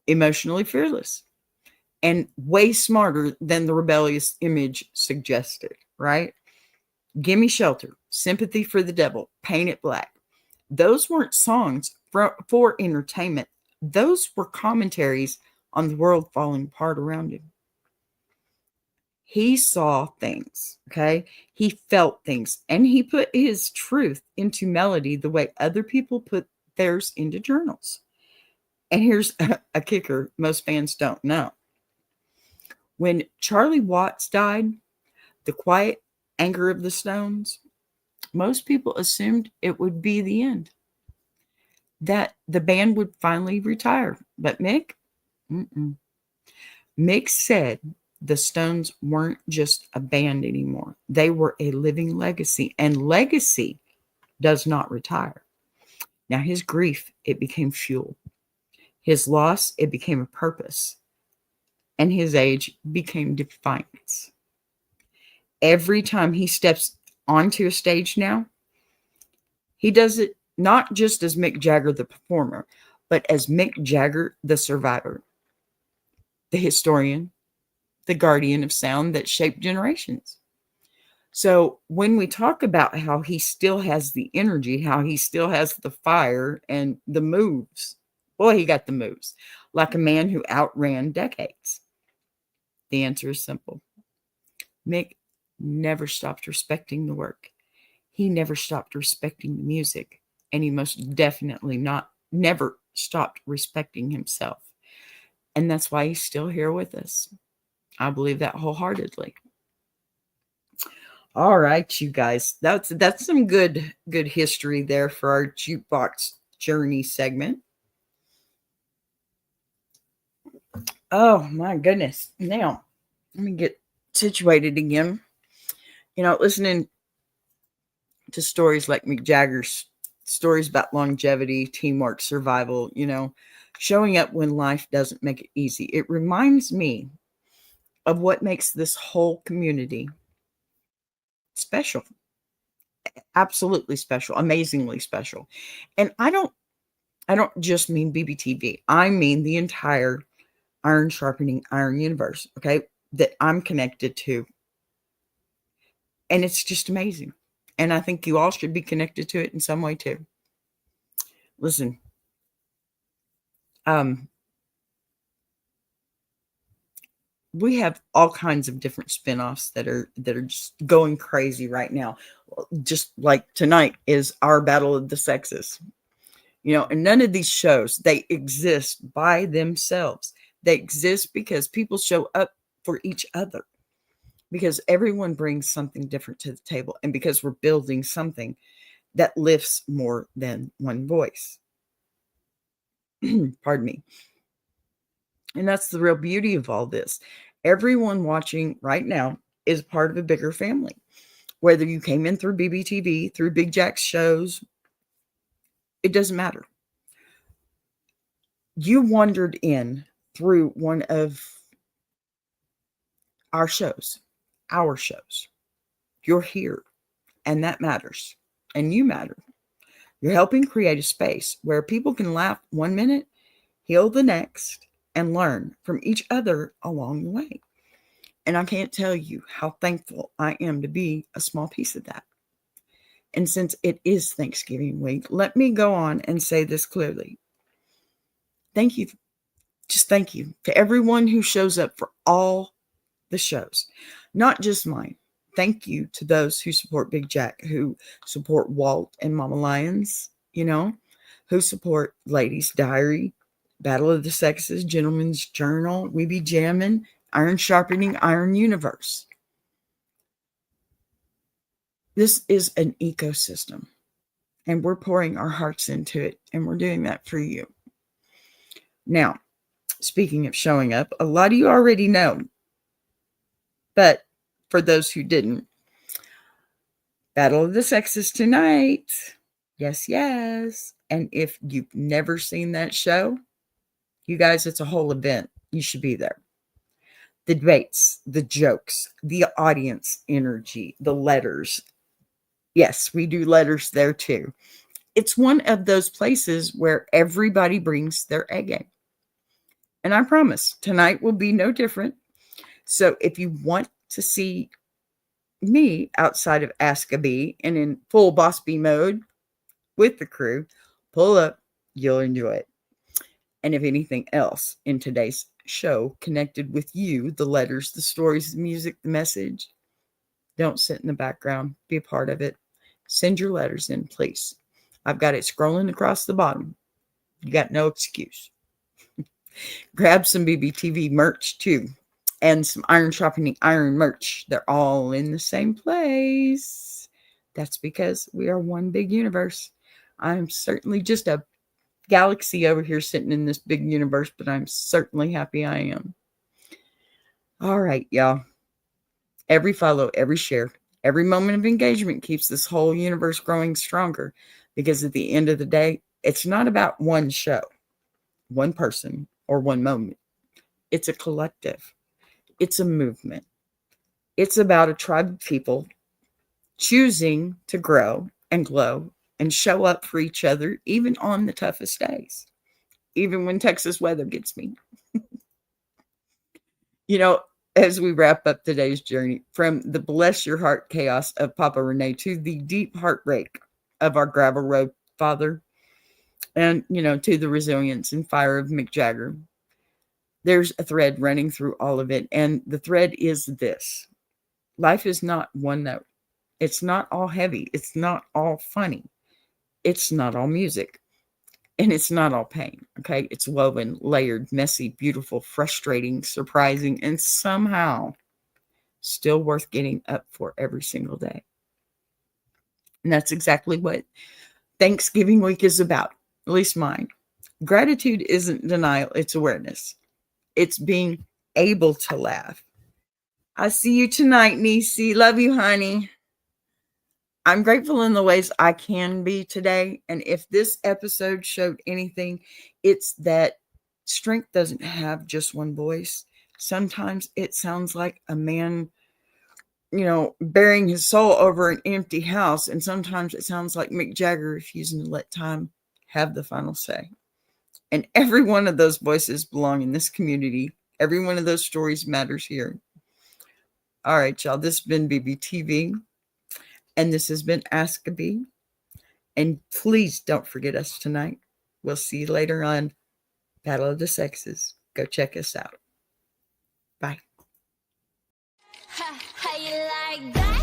emotionally fearless, and way smarter than the rebellious image suggested, right? Gimme Shelter, Sympathy for the Devil, Paint It Black. Those weren't songs for entertainment. Those were commentaries on the world falling apart around him. He saw things, okay? He felt things, and he put his truth into melody the way other people put theirs into journals. And here's a kicker most fans don't know. When Charlie Watts died, the quiet anger of the Stones, most people assumed it would be the end, that the band would finally retire. But Mick, Mick said the Stones weren't just a band anymore. They were a living legacy, and legacy does not retire. Now, his grief, it became fuel. His loss, it became a purpose. And his age became defiance. Every time he steps onto a stage now, he does it not just as Mick Jagger, the performer, but as Mick Jagger, the survivor, the historian, the guardian of sound that shaped generations. So when we talk about how he still has the energy, how he still has the fire and the moves, boy, he got the moves like a man who outran decades. The answer is simple. Mick never stopped respecting the work. He never stopped respecting the music, and he most definitely not never stopped respecting himself. And that's why he's still here with us. I believe that wholeheartedly. All right, you guys. That's some good history there for our jukebox journey segment. Oh my goodness. Now, let me get situated again. Listening to stories like Mick Jagger's stories about longevity, teamwork, survival, showing up when life doesn't make it easy. It reminds me of what makes this whole community special. Absolutely special, amazingly special. And I don't just mean BBTV. I mean the entire iron sharpening iron universe, okay? That I'm connected to. And it's just amazing. And I think you all should be connected to it in some way too. Listen, we have all kinds of different spin-offs that are just going crazy right now. Just like tonight is our Battle of the Sexes. And none of these shows, they exist by themselves. They exist because people show up for each other, because everyone brings something different to the table, and because we're building something that lifts more than one voice. Pardon me. And that's the real beauty of all this. Everyone watching right now is part of a bigger family. Whether you came in through BBTV, through Big Jack's shows, it doesn't matter. You wandered in through one of our shows. You're here, and that matters. And you matter. You're helping create a space where people can laugh 1 minute, heal the next, and learn from each other along the way. And I can't tell you how thankful I am to be a small piece of that. And since it is Thanksgiving week, let me go on and say this clearly. Thank you. Just thank you to everyone who shows up for all the shows, not just mine. Thank you to those who support Big Jack, who support Walt and Mama Lions, who support Ladies Diary, Battle of the Sexes, Gentleman's Journal, We Be Jammin', Iron Sharpening Iron Universe. This is an ecosystem, and we're pouring our hearts into it, and we're doing that for you. Now, speaking of showing up, a lot of you already know, but for those who didn't, Battle of the Sexes tonight. Yes, yes. And if you've never seen that show, you guys, it's a whole event. You should be there. The debates, the jokes, the audience energy, the letters. Yes, we do letters there too. It's one of those places where everybody brings their A game. And I promise tonight will be no different. So if you want to see me outside of Ask a Bee and in full Boss Bee mode with the crew, pull up, you'll enjoy it. And if anything else in today's show connected with you, the letters, the stories, the music, the message, don't sit in the background. Be a part of it. Send your letters in, please. I've got it scrolling across the bottom. You got no excuse. Grab some BBTV merch too, and some Iron Sharpening Iron merch. They're all in the same place. That's because we are one big universe. I'm certainly just a galaxy over here sitting in this big universe, but I'm certainly happy I am. All right, y'all. Every follow, every share, every moment of engagement keeps this whole universe growing stronger, because at the end of the day, it's not about one show, one person, or one moment. It's a collective. It's a movement. It's about a tribe of people choosing to grow and glow and show up for each other, even on the toughest days, even when Texas weather gets me. as we wrap up today's journey from the bless your heart chaos of Papa Rene to the deep heartbreak of our gravel road father, and, to the resilience and fire of Mick Jagger. There's a thread running through all of it, and the thread is this: life is not one note. It's not all heavy. It's not all funny. It's not all music. And it's not all pain, okay? It's woven, layered, messy, beautiful, frustrating, surprising, and somehow still worth getting up for every single day. And that's exactly what Thanksgiving week is about, at least mine. Gratitude isn't denial, it's awareness. It's being able to laugh. I see you tonight, Niecy. Love you, honey. I'm grateful in the ways I can be today. And if this episode showed anything, it's that strength doesn't have just one voice. Sometimes it sounds like a man, burying his soul over an empty house. And sometimes it sounds like Mick Jagger refusing to let time have the final say. And every one of those voices belong in this community. Every one of those stories matters here. All right, y'all. This has been BBTV. And this has been Ask a Bee. And please don't forget us tonight. We'll see you later on Battle of the Sexes. Go check us out. Bye. How you like that?